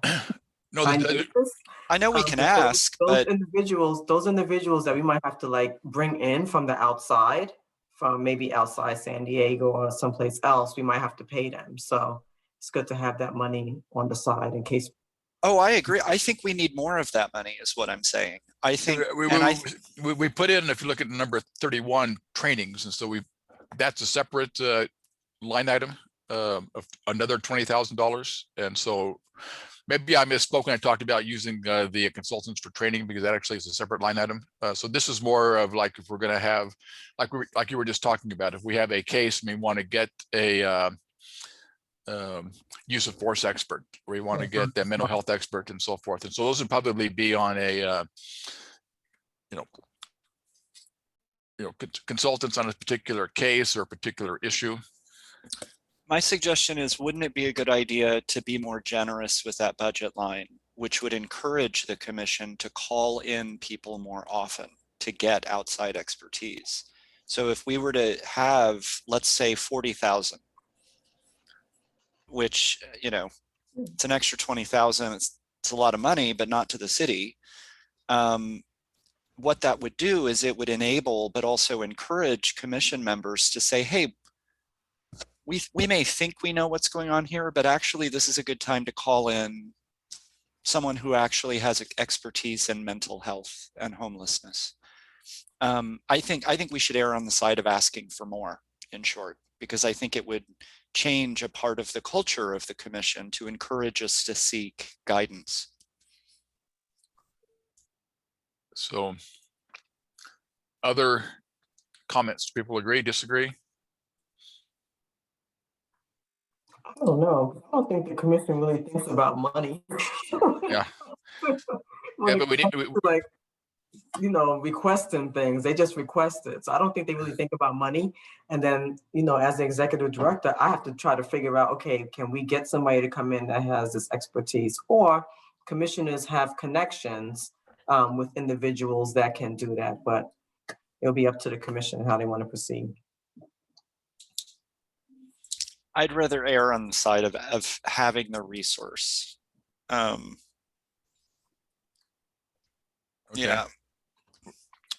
basis. I know we can ask, but those individuals that we might have to bring in from the outside, from maybe outside San Diego or someplace else, we might have to pay them. So it's good to have that money on the side in case. Oh, I agree. I think we need more of that money is what I'm saying. I think we put in, if you look at the number 31 trainings, and so that's a separate line item of another $20,000. And so maybe I misspoke when I talked about using the consultants for training, because that actually is a separate line item. So this is more of if we're going to have, like you were just talking about, if we have a case and we want to get a use of force expert, we want to get the mental health expert and so forth. And so those would probably be on a, consultants on a particular case or a particular issue. My suggestion is, wouldn't it be a good idea to be more generous with that budget line which would encourage the commission to call in people more often to get outside expertise. So if we were to have, let's say 40,000, which, you know, it's an extra 20,000, it's a lot of money, but not to the city. What that would do is it would enable, but also encourage commission members to say, hey, we may think we know what's going on here, but actually this is a good time to call in someone who actually has expertise in mental health and homelessness. I think we should err on the side of asking for more, in short, because I think it would change a part of the culture of the commission to encourage us to seek guidance. So other comments? Do people agree, disagree? I don't know. I don't think the commission really thinks about money. Yeah. When Yeah, it but we comes need, to, like, you know, requesting things, they just request it. So I don't think they really think about money. And then, you know, as the executive director, I have to try to figure out, okay, can we get somebody to come in that has this expertise? Or commissioners have connections with individuals that can do that, but it'll be up to the commission how they want to proceed. I'd rather err on the side of having the resource. okay. Yeah.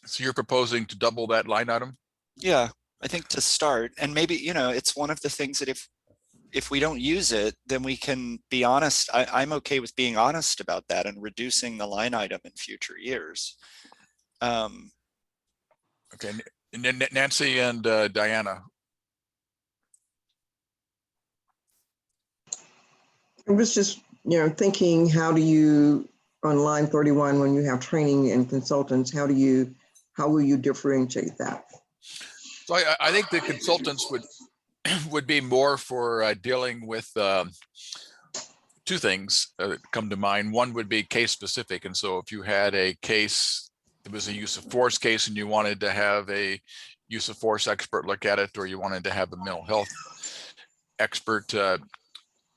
So you're proposing to double that line item? Yeah, I think to start, and maybe, you know, it's one of the things that if we don't use it, then we can be honest. I'm okay with being honest about that and reducing the line item in future years. Okay, and then Nancy and Diana. I was just, thinking, how do you, on line 31, when you have training and consultants, how will you differentiate that? So I think the consultants would be more for dealing with two things that come to mind. One would be case specific. And so if you had a case, it was a use of force case and you wanted to have a use of force expert look at it, or you wanted to have a mental health expert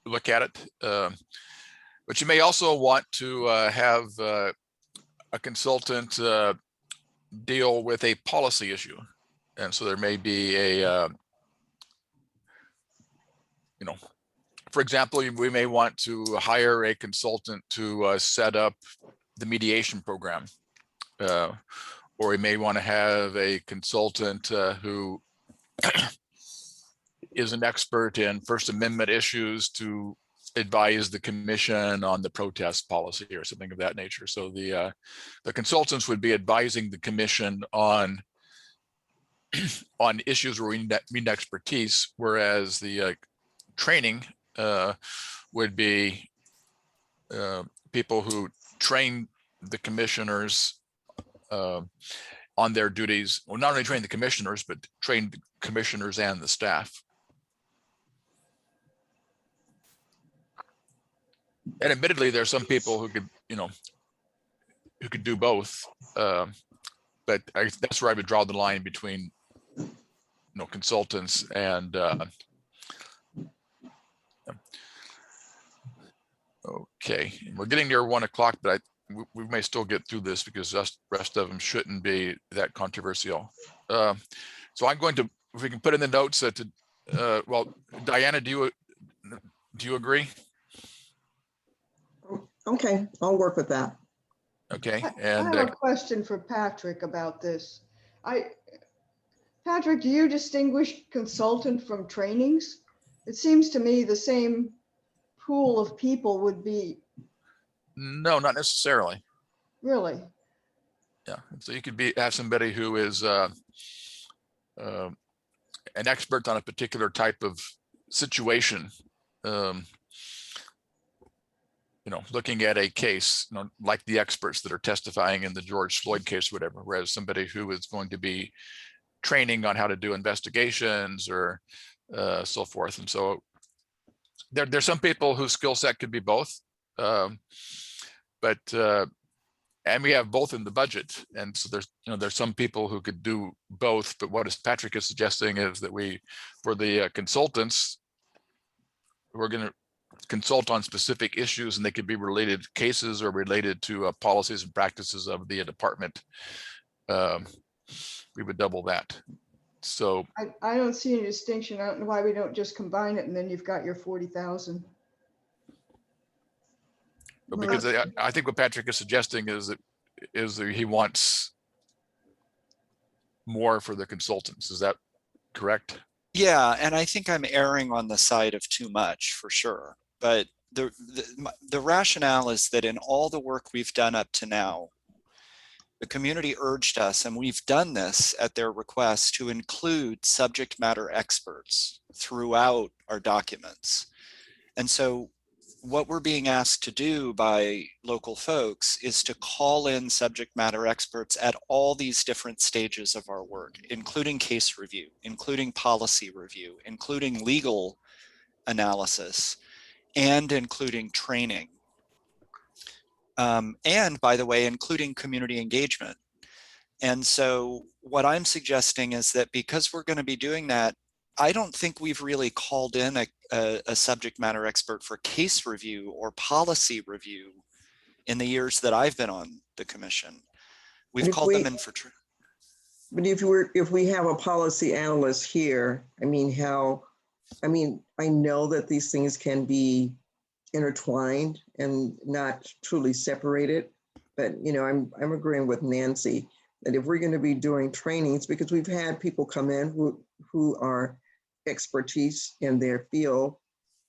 look at it. But you may also want to have a consultant deal with a policy issue. And so there may be a, for example, we may want to hire a consultant to set up the mediation program. Or we may want to have a consultant who is an expert in First Amendment issues to advise the commission on the protest policy or something of that nature. So the consultants would be advising the commission on issues where we need expertise, whereas the training would be people who train the commissioners on their duties. Well, not only train the commissioners, but train the commissioners and the staff. And admittedly, there are some people who could, who could do both. But that's where I would draw the line between, consultants and okay, we're getting near 1 o'clock, but we may still get through this because the rest of them shouldn't be that controversial. So I'm going to, if we can put in the notes that, well, Diana, do you agree? Okay, I'll work with that. Okay, I and have a question for Patrick about this. Patrick, do you distinguish consultant from trainings? It seems to me the same pool of people would be. no, not necessarily. Really? Yeah, so you could have somebody who is an expert on a particular type of situation, looking at a case, like the experts that are testifying in the George Floyd case, or whatever, whereas somebody who is going to be training on how to do investigations or so forth. And so there's some people whose skill set could be both, but and we have both in the budget. And so there's some people who could do both, but what Patrick is suggesting is that for the consultants, we're going to consult on specific issues, and they could be related to cases or related to policies and practices of the department. We would double that. So I don't see any distinction. I don't know why we don't just combine it and then you've got your 40,000. because I think what Patrick is suggesting is that he wants more for the consultants. Is that correct? Yeah, and I think I'm erring on the side of too much for sure. But the rationale is that in all the work we've done up to now, the community urged us, and we've done this at their request, to include subject matter experts throughout our documents. And so what we're being asked to do by local folks is to call in subject matter experts at all these different stages of our work, including case review, including policy review, including legal analysis, and including training. And by the way, including community engagement. And so what I'm suggesting is that because we're going to be doing that, I don't think we've really called in a subject matter expert for case review or policy review in the years that I've been on the commission. We've called them in for. But if we have a policy analyst here, I know that these things can be intertwined and not truly separated, but I'm agreeing with Nancy that if we're going to be doing trainings, because we've had people come in who are expertise in their field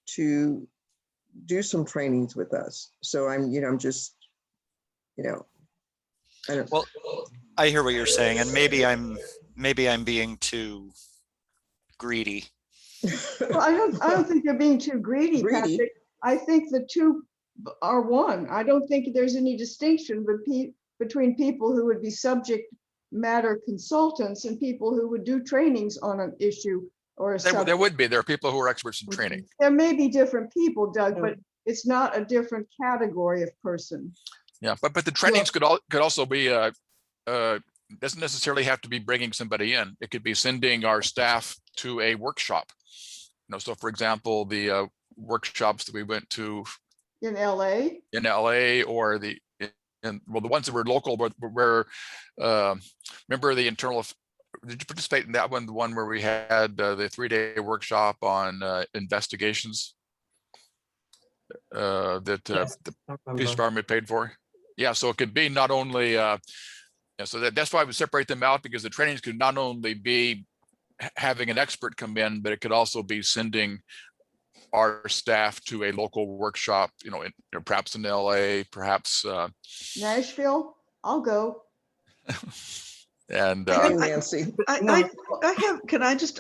to do some trainings with us. So I'm just, I don't. Well, I hear what you're saying, and maybe I'm being too greedy. Well, I don't think you're being too greedy, Patrick. I think the two are one. I don't think there's any distinction between people who would be subject matter consultants and people who would do trainings on an issue or a subject. There would be. There are people who are experts in training. There may be different people, Doug, but it's not a different category of person. Yeah, but the trainings could also be doesn't necessarily have to be bringing somebody in. It could be sending our staff to a workshop. So for example, the workshops that we went to in LA, or the ones that were local were remember the internal. Did you participate in that one? The one where we had the 3-day workshop on investigations that the police department paid for. Yeah, so it could be not only so that's why we separate them out, because the trainings could not only be having an expert come in, but it could also be sending our staff to a local workshop, perhaps in LA, perhaps Nashville. I'll go. And Nancy, I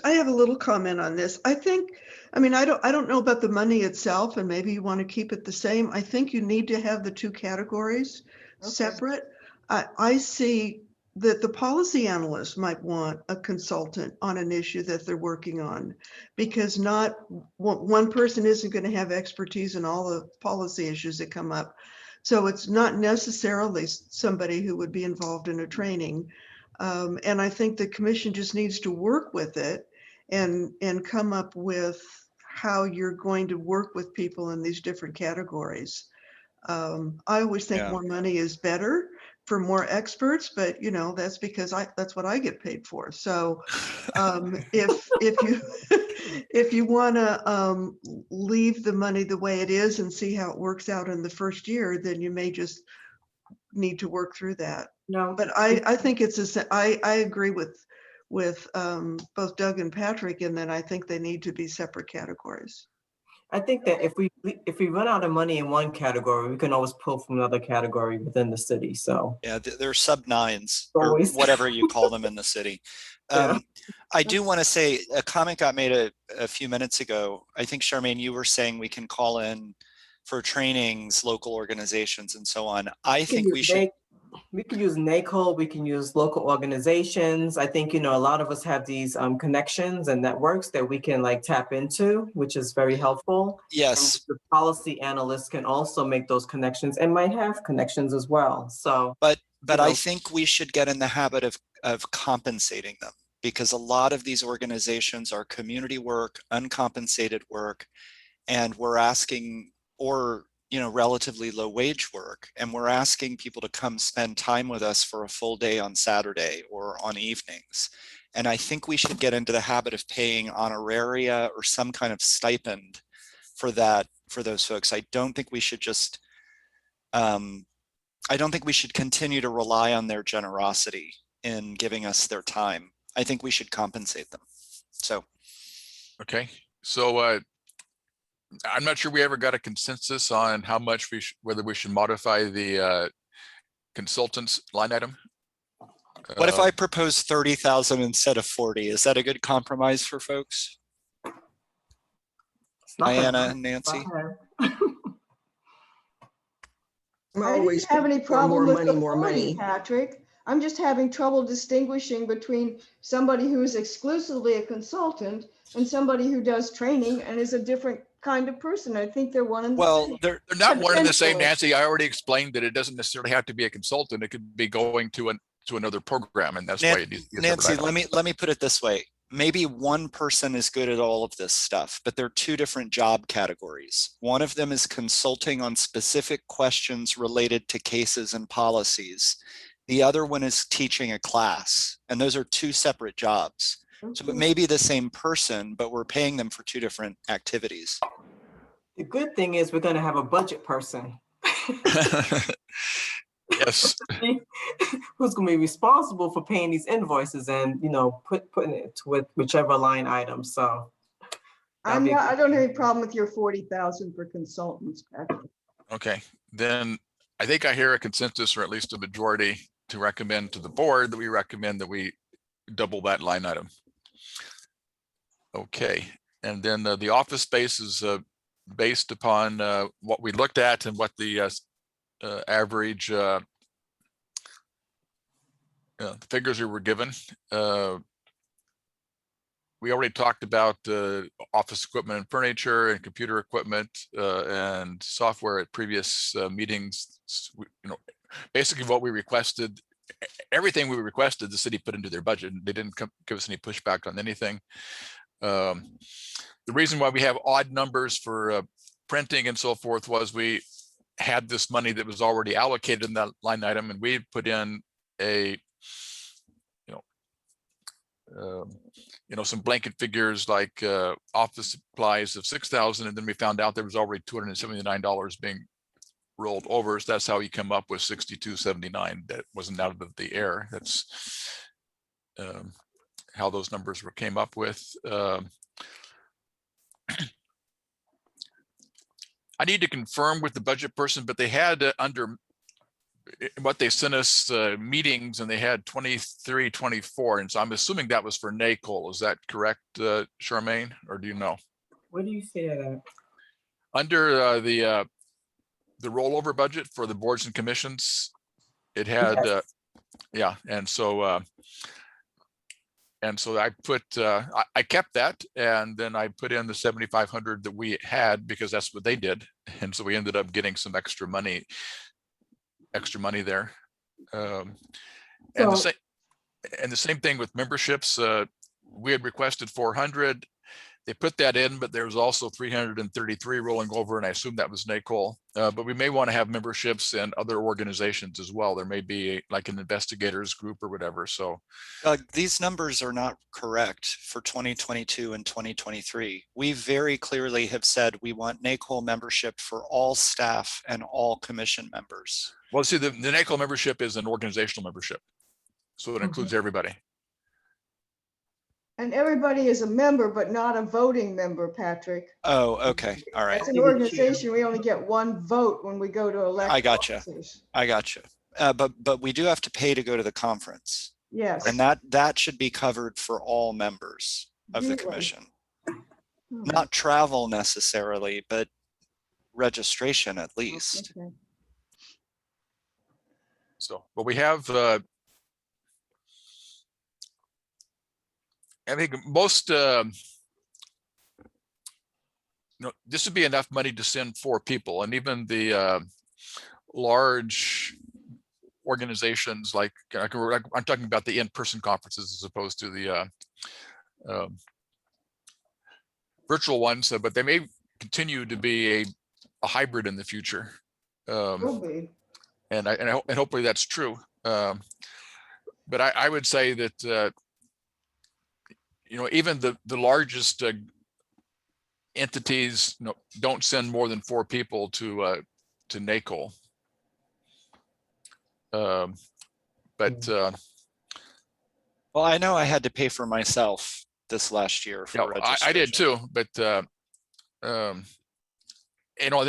have a little comment on this. I don't know about the money itself, and maybe you want to keep it the same. I think you need to have the two categories separate. I see that the policy analyst might want a consultant on an issue that they're working on, because not one person isn't going to have expertise in all the policy issues that come up. So it's not necessarily somebody who would be involved in a training. And I think the commission just needs to work with it and come up with how you're going to work with people in these different categories. I always think more money is better for more experts, but that's because that's what I get paid for. So if you want to leave the money the way it is and see how it works out in the first year, then you may just need to work through that. No, but I think I agree with both Doug and Patrick, and then I think they need to be separate categories. I think that if we run out of money in one category, we can always pull from another category within the city. So yeah, they're sub-9s or whatever you call them in the city. I do want to say a comment got made a few minutes ago. I think, Charmaine, you were saying we can call in for trainings, local organizations, and so on. I think we should. We can use NACO, we can use local organizations. I think, a lot of us have these connections and networks that we can tap into, which is very helpful. Yes. And the policy analysts can also make those connections and might have connections as well. So, but I think we should get in the habit of compensating them, because a lot of these organizations are community work, uncompensated work, and we're asking, or relatively low wage work, and we're asking people to come spend time with us for a full day on Saturday or on evenings. And I think we should get into the habit of paying honoraria or some kind of stipend for that, for those folks. I don't think we should just, I don't think we should continue to rely on their generosity in giving us their time. I think we should compensate them. So. Okay, so I'm not sure we ever got a consensus on how much whether we should modify the consultants line item. What if I propose 30,000 instead of 40? Is that a good compromise for folks? Diana and Nancy? I didn't have any problem with the 40, Patrick. I'm just having trouble distinguishing between somebody who is exclusively a consultant and somebody who does training and is a different kind of person. I think they're one and the same. Well, they're not one and the same, Nancy. I already explained that it doesn't necessarily have to be a consultant. It could be going to another program, and that's why it needs to be Nancy, let me put it this way. Maybe one person is good at all of this stuff, but they're two different job categories. One of them is consulting on specific questions related to cases and policies. The other one is teaching a class, and those are two separate jobs. So it may be the same person, but we're paying them for two different activities. The good thing is we're going to have a budget person. Yes. Who's going to be responsible for paying these invoices and, putting it with whichever line item. So I don't have any problem with your 40,000 for consultants, Patrick. Okay, then I think I hear a consensus, or at least a majority, to recommend to the board that we recommend that we double that line item. Okay, and then the office space is based upon what we looked at and what the average figures we were given. We already talked about office equipment and furniture and computer equipment and software at previous meetings. Basically what we requested, everything we requested, the city put into their budget. They didn't give us any pushback on anything. The reason why we have odd numbers for printing and so forth was we had this money that was already allocated in that line item, and we put in a some blanket figures like office supplies of 6,000, and then we found out there was already $279 being rolled over. So that's how you come up with 6279. That wasn't out of the air. That's how those numbers came up with. I need to confirm with the budget person, but they had under what they sent us meetings, and they had 23, 24. And so I'm assuming that was for NACOL. Is that correct, Charmaine, or do you know? Where do you see that at? Under the rollover budget for the boards and commissions, it had, yeah. And so I put, I kept that, and then I put in the 7,500 that we had because that's what they did. And so we ended up getting some extra money there. And the same thing with memberships. We had requested 400. They put that in, but there was also 333 rolling over, and I assume that was NACOL. But we may want to have memberships in other organizations as well. There may be like an investigators group or whatever. So these numbers are not correct for 2022 and 2023. We very clearly have said we want NACOL membership for all staff and all commission members. Well, see, the NACOL membership is an organizational membership, so it includes everybody. And everybody is a member, but not a voting member, Patrick. Oh, okay. All right. As an organization, we only get one vote when we go to elect. I gotcha. Officers. I gotcha. But we do have to pay to go to the conference. Yes. And that should be covered for all members of the commission. Not travel necessarily, but registration at least. Okay. So, but we have, I think most, this would be enough money to send 4 people, and even the large organizations like, I'm talking about the in-person conferences as opposed to the virtual ones, but they may continue to be a hybrid in the future. Will be. And hopefully that's true. But I would say that, even the largest entities don't send more than 4 people to NACOL. But Well, I know I had to pay for myself this last year for registration. I did too, but then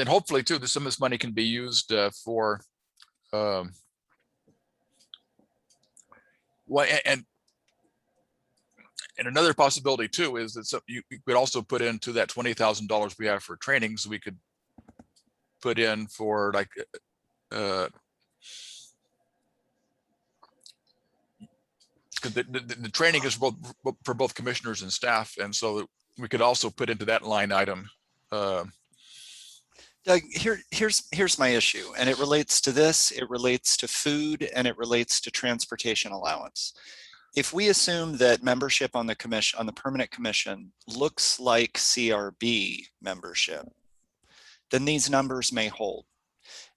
hopefully too, that some of this money can be used for well, and another possibility too is that you could also put into that $20,000 we have for trainings. We could put in for like the training is for both commissioners and staff, and so we could also put into that line item. Doug, here's my issue, and it relates to this, it relates to food, and it relates to transportation allowance. If we assume that membership on the commission, on the permanent commission, looks like CRB membership, then these numbers may hold,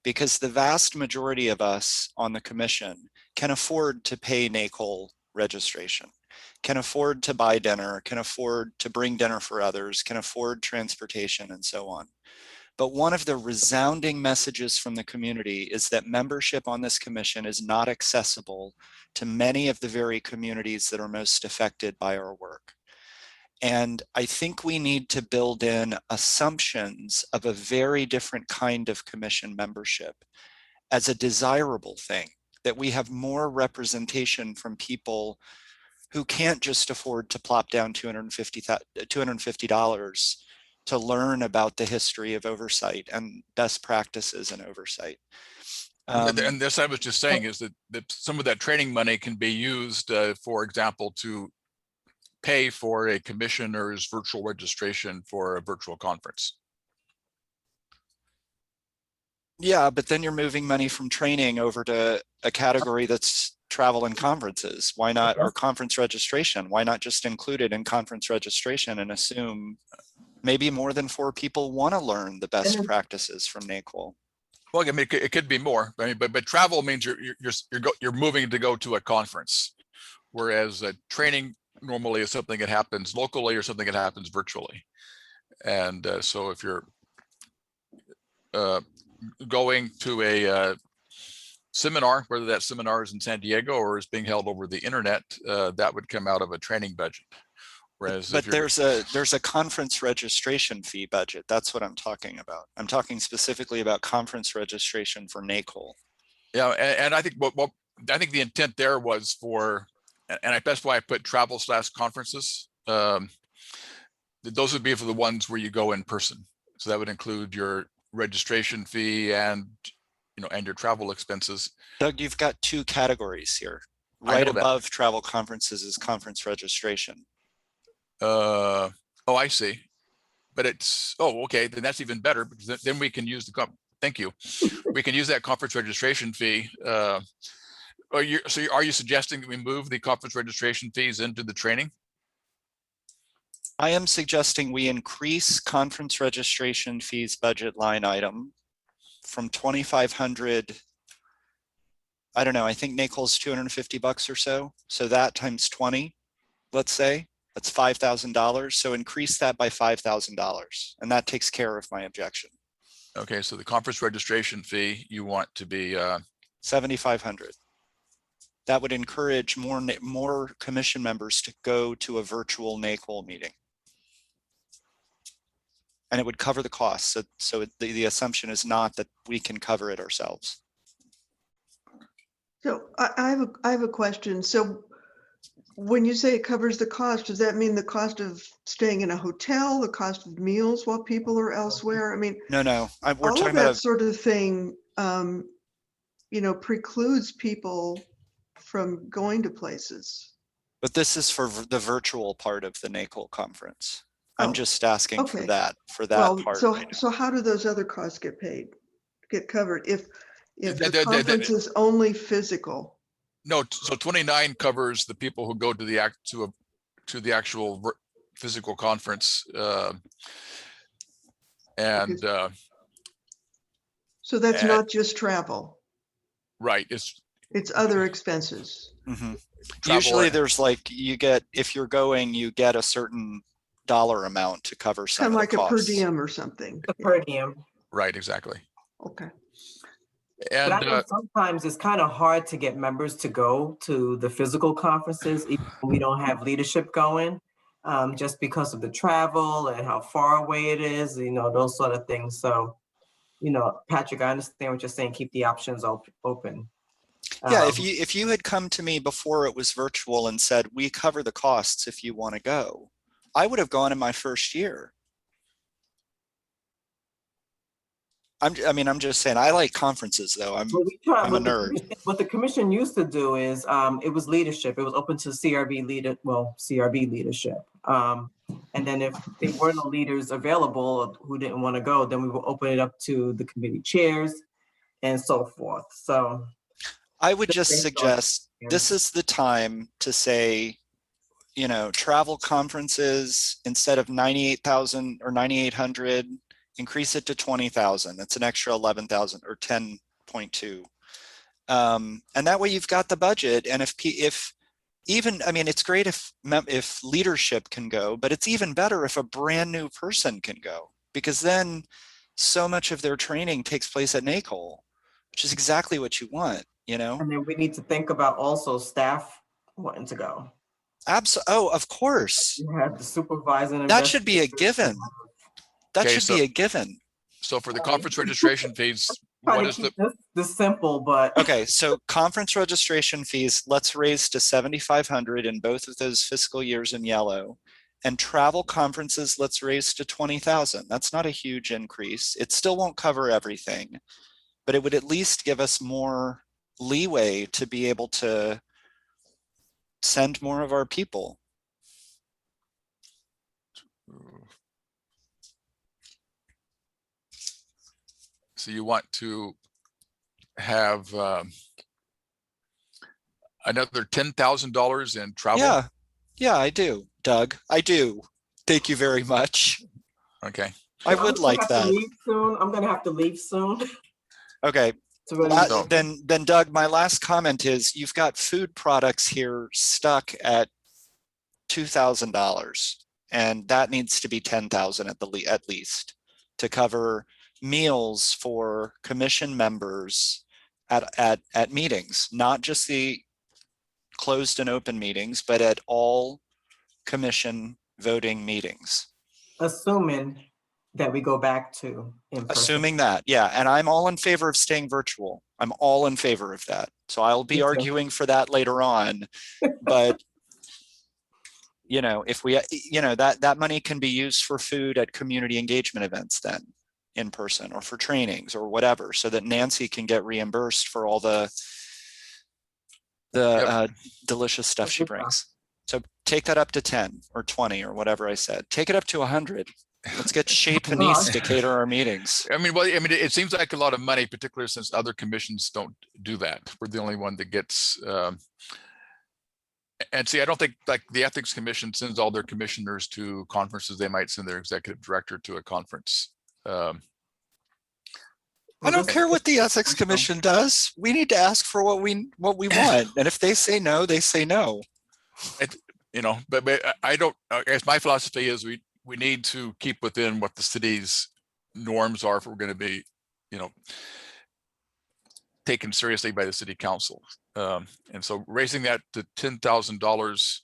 because the vast majority of us on the commission can afford to pay NACOL registration, can afford to buy dinner, can afford to bring dinner for others, can afford transportation, and so on. But one of the resounding messages from the community is that membership on this commission is not accessible to many of the very communities that are most affected by our work. And I think we need to build in assumptions of a very different kind of commission membership as a desirable thing, that we have more representation from people who can't just afford to plop down $250 to learn about the history of oversight and best practices in oversight. And this I was just saying is that some of that training money can be used, for example, to pay for a commissioner's virtual registration for a virtual conference. Yeah, but then you're moving money from training over to a category that's travel and conferences. Why not, or conference registration? Why not just include it in conference registration and assume maybe more than 4 people want to learn the best practices from NACOL? Well, I mean, it could be more. I mean, but travel means you're moving to go to a conference, whereas training normally is something that happens locally or something that happens virtually. And so if you're going to a seminar, whether that seminar is in San Diego or is being held over the internet, that would come out of a training budget. Whereas but there's a conference registration fee budget. That's what I'm talking about. I'm talking specifically about conference registration for NACOL. Yeah, and I think I think the intent there was for, and that's why I put travel/conferences. Those would be for the ones where you go in person. So that would include your registration fee and and your travel expenses. Doug, you've got 2 categories here. Right above travel conferences is conference registration. Oh, I see. But it's, okay, then that's even better, because then we can use thank you. We can use that conference registration fee. So are you suggesting that we move the conference registration fees into the training? I am suggesting we increase conference registration fees budget line item from 2,500. I don't know, I think NACOL's $250 or so. So that times 20, let's say, that's $5,000. So increase that by $5,000, and that takes care of my objection. Okay, so the conference registration fee you want to be 7,500. That would encourage more commission members to go to a virtual NACOL meeting, and it would cover the costs. So the assumption is not that we can cover it ourselves. So I have a question. So when you say it covers the cost, does that mean the cost of staying in a hotel, the cost of meals while people are elsewhere? I mean, no, we're all talking of that about sort of thing, precludes people from going to places. but this is for the virtual part of the NACOL conference. I'm Oh, just asking for okay. that Well, part. so how do those other costs get covered if the conference is only physical? No, so 29 covers the people who go to the actual physical conference. And So that's and- not just travel, right, it's it's other expenses. Mhm. travel. Usually there's like, if you're going, you get a certain dollar amount to cover some Kind of of like the a per costs. diem or something. The per diem. Right, exactly. Okay. But I And know sometimes it's kind of hard to get members to go to the physical conferences, even when we don't have leadership going, just because of the travel and how far away it is, those sort of things. So, Patrick, I understand what you're saying, keep the options open. Yeah, Um, if you had come to me before it was virtual and said, we cover the costs if you want to go, I would have gone in my first year. I'm just saying, I like conferences though. I'm a nerd. What the commission used to do is, it was leadership. It was open to CRB leadership. And then if there were no leaders available who didn't want to go, then we would open it up to the committee chairs and so forth. So I would just based on suggest this experience. is the time to say, travel conferences, instead of 98,000 or 9,800, increase it to 20,000. That's an extra 11,000 or 10.2. And that way you've got the budget. And if even, it's great if leadership can go, but it's even better if a brand new person can go, because then so much of their training takes place at NACOL, which is exactly what you want, And then we need to think about also staff wanting to go. Oh, of course. You have the supervising. That should be a given. That Okay, should be a given. so for the conference registration fees, Trying what to is keep the, this simple, but Okay, so conference registration fees, let's raise to 7,500 in both of those fiscal years in yellow. And travel conferences, let's raise to 20,000. That's not a huge increase. It still won't cover everything, but it would at least give us more leeway to be able to send more of our people. so you want to have another $10,000 in travel? Yeah, I do, Doug. I do. Thank you very much. Okay. I would like that. I'm gonna have to leave soon. Okay. To really- So- Then Doug, my last comment is you've got food products here stuck at $2,000, and that needs to be 10,000 at least to cover meals for commission members at meetings, not just the closed and open meetings, but at all commission voting meetings. Assuming that we go back to in person. Assuming that, yeah, and I'm all in favor of staying virtual. I'm all in favor of that. So I'll be Me too. arguing for that later on, but if we, that money can be used for food at community engagement events then in person, or for trainings or whatever, so that Nancy can get reimbursed for all the delicious stuff she brings. So take that up to 10 or 20 or whatever I said. Take it up to 100. Let's get Chez Panisse to cater our meetings. It seems like a lot of money, particularly since other commissions don't do that. We're the only one that gets, and see, I don't think like the Ethics Commission sends all their commissioners to conferences. They might send their executive director to a conference. I don't care what the Ethics Commission does. We need to ask for what we want. And if they say no, they say no. But I don't, I guess my philosophy is we need to keep within what the city's norms are if we're going to be, taken seriously by the city council. And so raising that to $10,000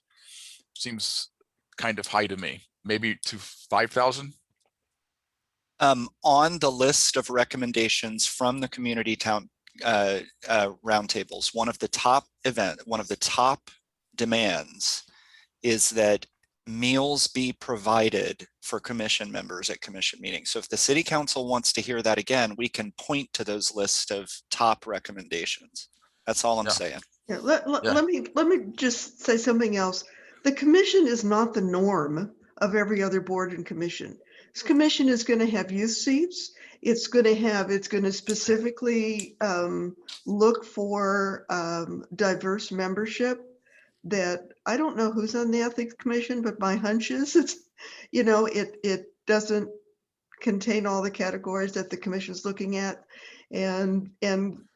seems kind of high to me, maybe to 5,000. On the list of recommendations from the community town roundtables, one of the top demands is that meals be provided for commission members at commission meetings. So if the city council wants to hear that again, we can point to those lists of top recommendations. That's all I'm saying. Yeah, let me just say something else. The commission is not the norm of every other board and commission. This commission is going to have youth seats. It's going to specifically look for diverse membership. That I don't know who's on the Ethics Commission, but my hunch is it doesn't contain all the categories that the commission's looking at. And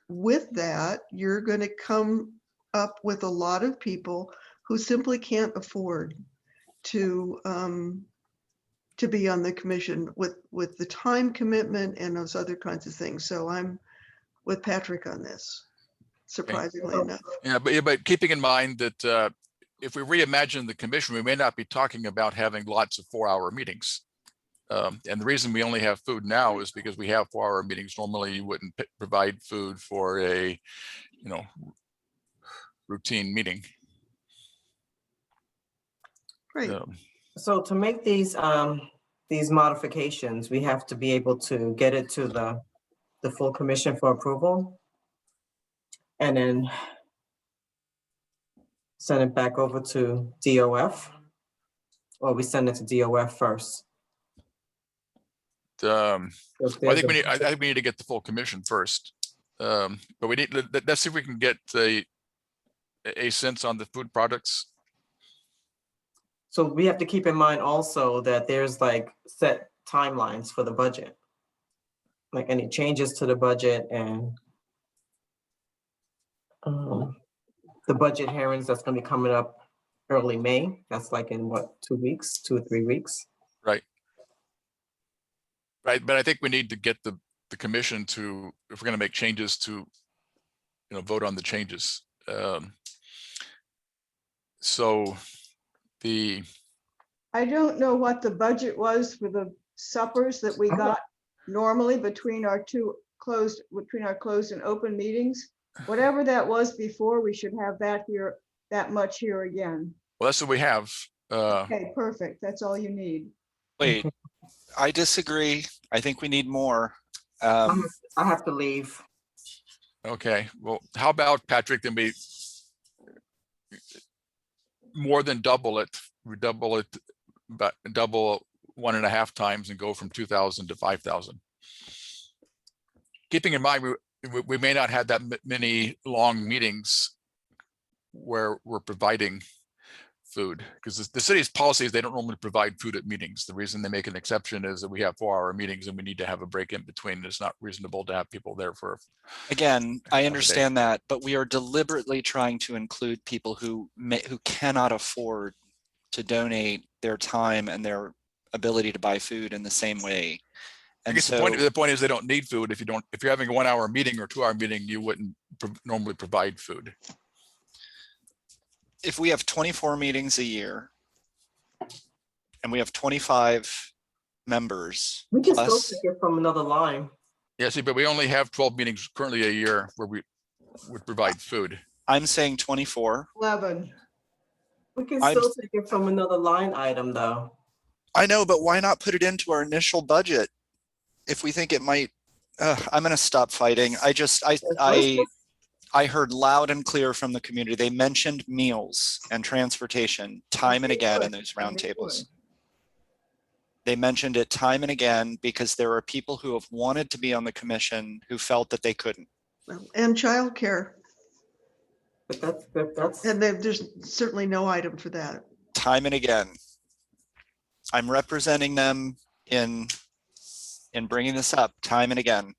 with that, you're going to come up with a lot of people who simply can't afford to be on the commission with the time commitment and those other kinds of things. So I'm with Patrick on this, surprisingly enough. Yeah, but keeping in mind that if we reimagine the commission, we may not be talking about having lots of 4-hour meetings. And the reason we only have food now is because we have 4-hour meetings. Normally you wouldn't provide food for a, routine meeting. Right. So to make these modifications, we have to be able to get it to the full commission for approval. And then send it back over to DOF, or we send it to DOF first. I think we need to get the full commission first. But let's see if we can get a sense on the food products. So we have to keep in mind also that there's like set timelines for the budget, like any changes to the budget and the budget hearings that's going to be coming up early May. That's like in what, 2 weeks, 2 or 3 weeks. Right. Right. But I think we need to get the commission to, if we're going to make changes, to, vote on the changes. I don't know what the budget was for the suppers that we got normally between our closed and open meetings. Whatever that was before, we should have that much here again. Well, that's what we have. Okay, perfect. That's all you need. Wait, I disagree. I think we need more. I have to leave. Okay, well, how about, Patrick, then we more than double it. We double 1.5 times and go from 2,000 to 5,000. Keeping in mind, we may not have that many long meetings where we're providing food, because the city's policy is they don't normally provide food at meetings. The reason they make an exception is that we have 4-hour meetings and we need to have a break in between. It's not reasonable to have people there for. Again, I understand that, but we are deliberately trying to include people who cannot afford to donate their time and their ability to buy food in the same way. And I guess so the point is they don't need food. If you're having a 1-hour meeting or 2-hour meeting, you wouldn't normally provide food. if we have 24 meetings a year and we have 25 members, We can still plus, take it from another line. Yeah, see, but we only have 12 meetings currently a year where we would provide food. I'm saying 24. 11. We can I'm- still take it from another line item though. I know, but why not put it into our initial budget if we think it might? I'm going to stop fighting. I heard loud and clear from the community. They mentioned meals and transportation time and again in those roundtables. They mentioned it time and again because there are people who have wanted to be on the commission who felt that they couldn't. And childcare. But that's And there's certainly no item for that. Time and again. I'm representing them in bringing this up time and again.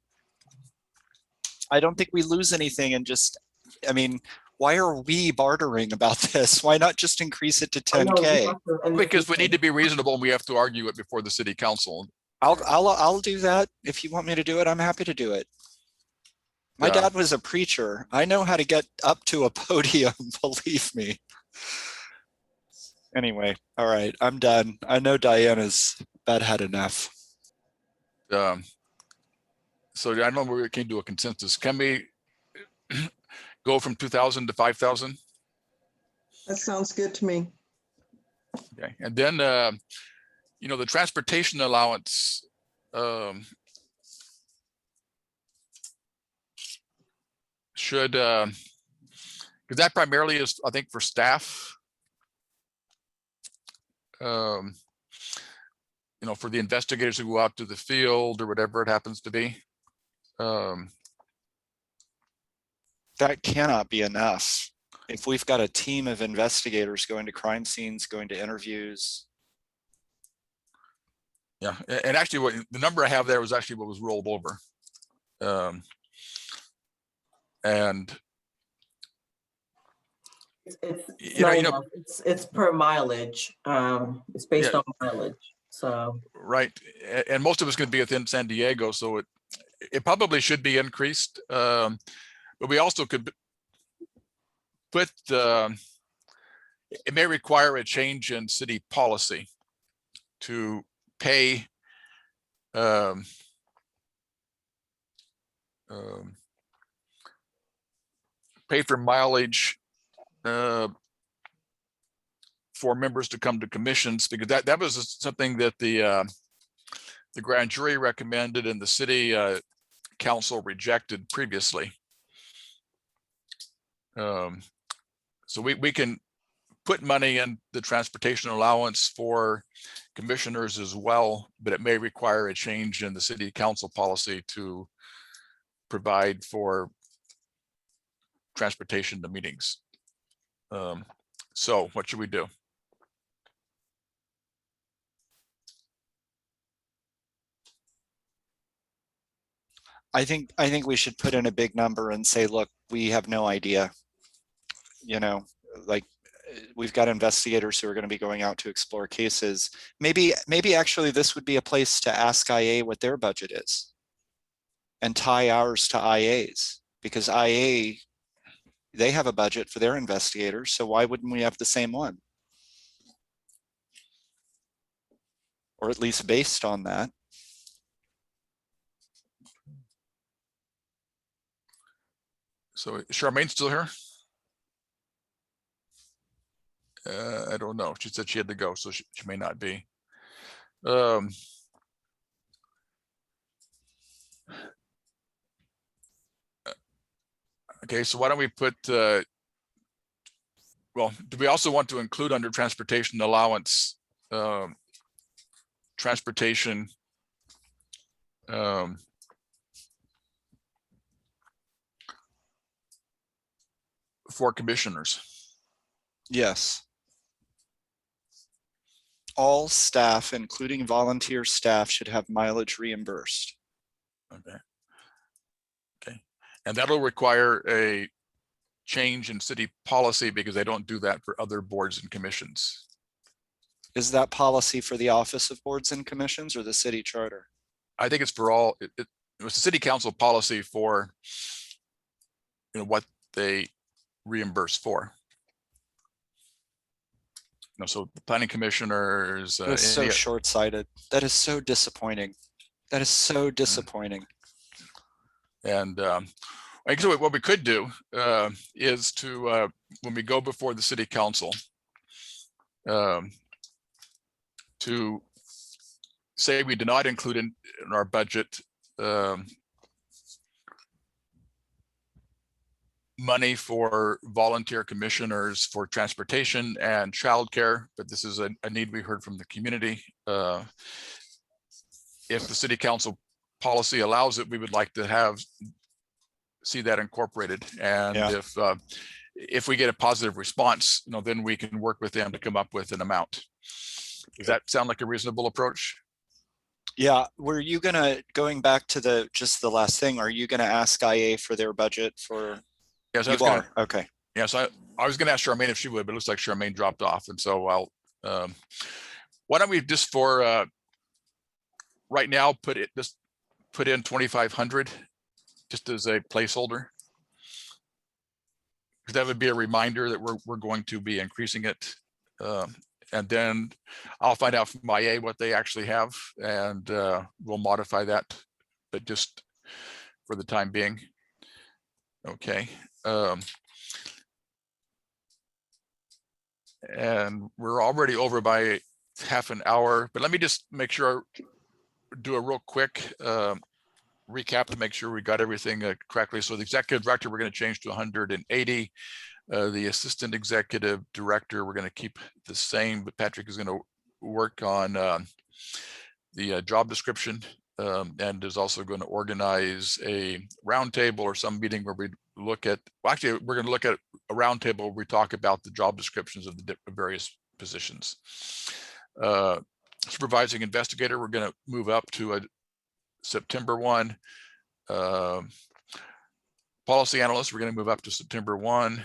I don't think we lose anything and just, I mean, why are we bartering about this? Why not just increase it to I know, we 10K? have to- and Because we need to be reasonable and we have to argue it before the city council. I'll do that. If you want me to do it, I'm happy to do it. My Yeah. dad was a preacher. I know how to get up to a podium, believe me. Anyway, all right, I'm done. I know Diana's about had enough. So I don't know where we came to a consensus. Can we go from 2,000 to 5,000? That sounds good to me. Okay, and then, the transportation allowance, should, because that primarily is, I think, for staff. For the investigators who go out to the field or whatever it happens to be. That cannot be enough. If we've got a team of investigators going to crime scenes, going to interviews. Yeah, and actually what the number I have there was actually what was rolled over. And It's you know, not enough. It's per mileage. It's based Yeah. on mileage. So right. And most of it's going to be within San Diego, so it probably should be increased. But we also could put, it may require a change in city policy to pay pay for mileage for members to come to commissions, because that was something that the grand jury recommended and the city council rejected previously. So we can put money in the transportation allowance for commissioners as well, but it may require a change in the city council policy to provide for transportation to meetings. So what should we do? I think we should put in a big number and say, look, we have no idea. You know, like we've got investigators who are going to be going out to explore cases. Maybe actually this would be a place to ask IA what their budget is and tie ours to IA's, because IA, they have a budget for their investigators. So why wouldn't we have the same one? Or at least based on that. So Charmaine's still here? I don't know. She said she had to go, so she may not be. Okay, so why don't we put, well, do we also want to include under transportation allowance, transportation for commissioners? Yes. All staff, including volunteer staff, should have mileage reimbursed. Okay. Okay. And that'll require a change in city policy because they don't do that for other boards and commissions. Is that policy for the Office of Boards and Commissions or the city charter? I think it's for all, it was the city council policy for, you know, what they reimburse for. You know, so the planning commissioners. It was so short-sighted. That is so disappointing. That is so disappointing. And I guess what we could do is to, when we go before the city council, to say we do not include in our budget money for volunteer commissioners for transportation and childcare, but this is a need we heard from the community. If the city council policy allows it, we would like to see that incorporated. And Yeah. if we get a positive response, you know, then we can work with them to come up with an amount. Does that sound like a reasonable approach? Yeah. Were you gonna, going back to just the last thing, are you gonna ask IA for their budget for? Yes, You are. Okay. Yes, I was going to ask Charmaine if she would, but it looks like Charmaine dropped off. And so I'll, why don't we just for right now, put in 2,500 just as a placeholder. Because that would be a reminder that we're going to be increasing it. And then I'll find out from IA what they actually have, and we'll modify that, but just for the time being. Okay. And we're already over by half an hour, but let me just make sure, do a real quick recap to make sure we got everything correctly. So the executive director, we're going to change to 180. The assistant executive director, we're going to keep the same, but Patrick is going to work on the job description and is also going to organize a roundtable or some meeting where we look at, well, actually, we're going to look at a roundtable where we talk about the job descriptions of the various positions. Supervising Investigator, we're going to move up to a September 1. Policy Analyst, we're going to move up to September 1.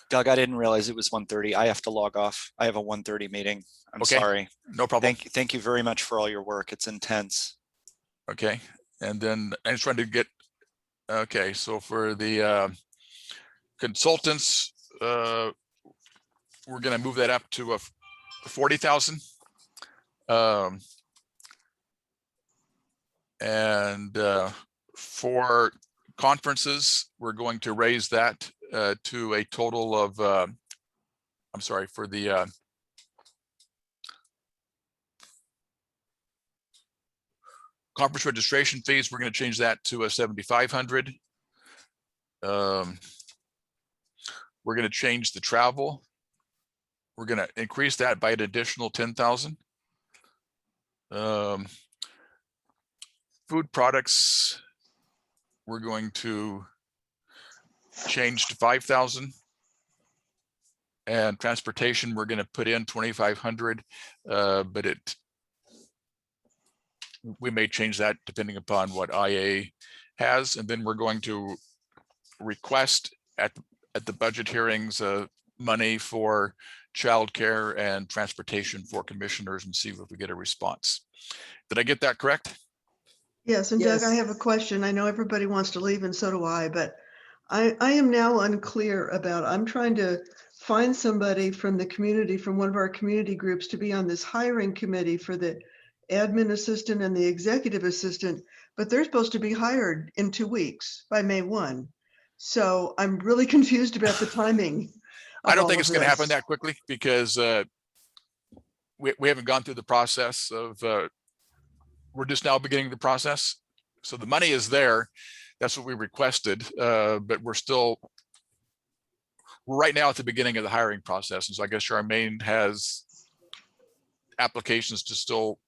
Doug, I didn't realize it was 1:30. I have to log off. I have a 1:30 meeting. I'm Okay. sorry. No problem. Thank you very much for all your work. It's intense. Okay. And then I just wanted to get, okay, so for the consultants, we're going to move that up to a 40,000. And for conferences, we're going to raise that to a total of, I'm sorry, for the conference registration fees, we're going to change that to a 7,500. We're going to change the travel. We're going to increase that by an additional 10,000. Food products, we're going to change to 5,000. And transportation, we're going to put in 2,500, but we may change that depending upon what IA has. And then we're going to request at the budget hearings money for childcare and transportation for commissioners and see if we get a response. Did I get that correct? Yes, and Yes. Doug, I have a question. I know everybody wants to leave and so do I, but I am now unclear about, I'm trying to find somebody from the community, from one of our community groups to be on this hiring committee for the admin assistant and the executive assistant, but they're supposed to be hired in 2 weeks by May 1. So I'm really confused about the timing. I don't think of it's going to happen this. that quickly because we haven't gone through the process of, we're just now beginning the process. So the money is there. That's what we requested, but we're right now at the beginning of the hiring process. And so I guess Charmaine has applications to still,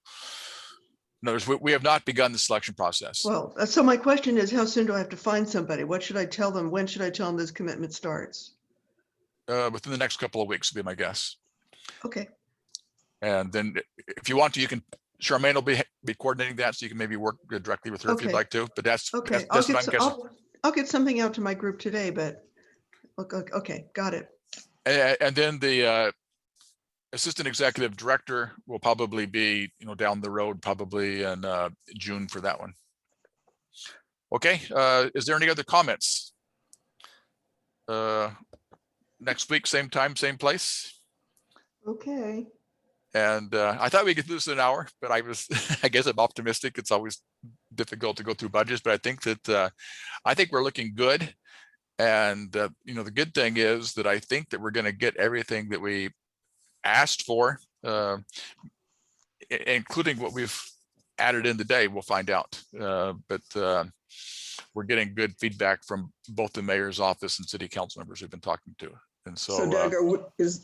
in other words, we have not begun the selection process. Well, so my question is, how soon do I have to find somebody? What should I tell them? When should I tell them this commitment starts? Within the next couple of weeks would be my guess. Okay. And then if you want to, you can, Charmaine will be coordinating that, so you can maybe work directly with her if you'd Okay. like to, but that's Okay. what I'm guessing. I'll get something out to my group today, but okay, got it. And then the assistant executive director will probably be, down the road, probably in June for that one. Okay, is there any other comments? Next week, same time, same place. Okay. And I thought we could do this in an hour, but I guess I'm optimistic. It's always difficult to go through budgets, but I think that we're looking good. And the good thing is that I think that we're going to get everything that we asked for, including what we've added in today. We'll find out. But we're getting good feedback from both the mayor's office and city council members we've been talking to. And so Doug,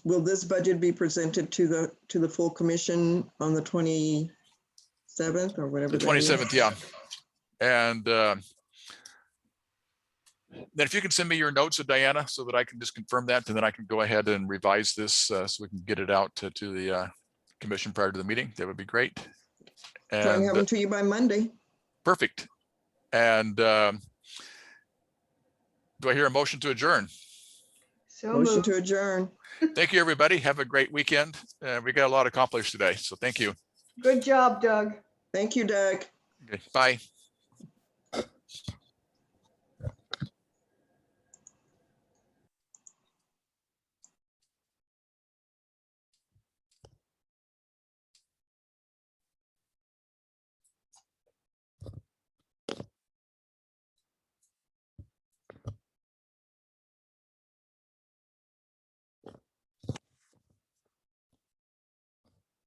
will this budget be presented to the full commission on the 27th or whatever? the 27th, yeah. And then if you can send me your notes of Diana so that I can just confirm that, and then I can go ahead and revise this so we can get it out to the commission prior to the meeting, that would be great. Try and And have them to you by Monday. perfect. And do I hear a motion to adjourn? So Motion moved. to adjourn. Thank you, everybody. Have a great weekend. We got a lot accomplished today, so thank you. Good job, Doug. Thank you, Doug. Okay, bye.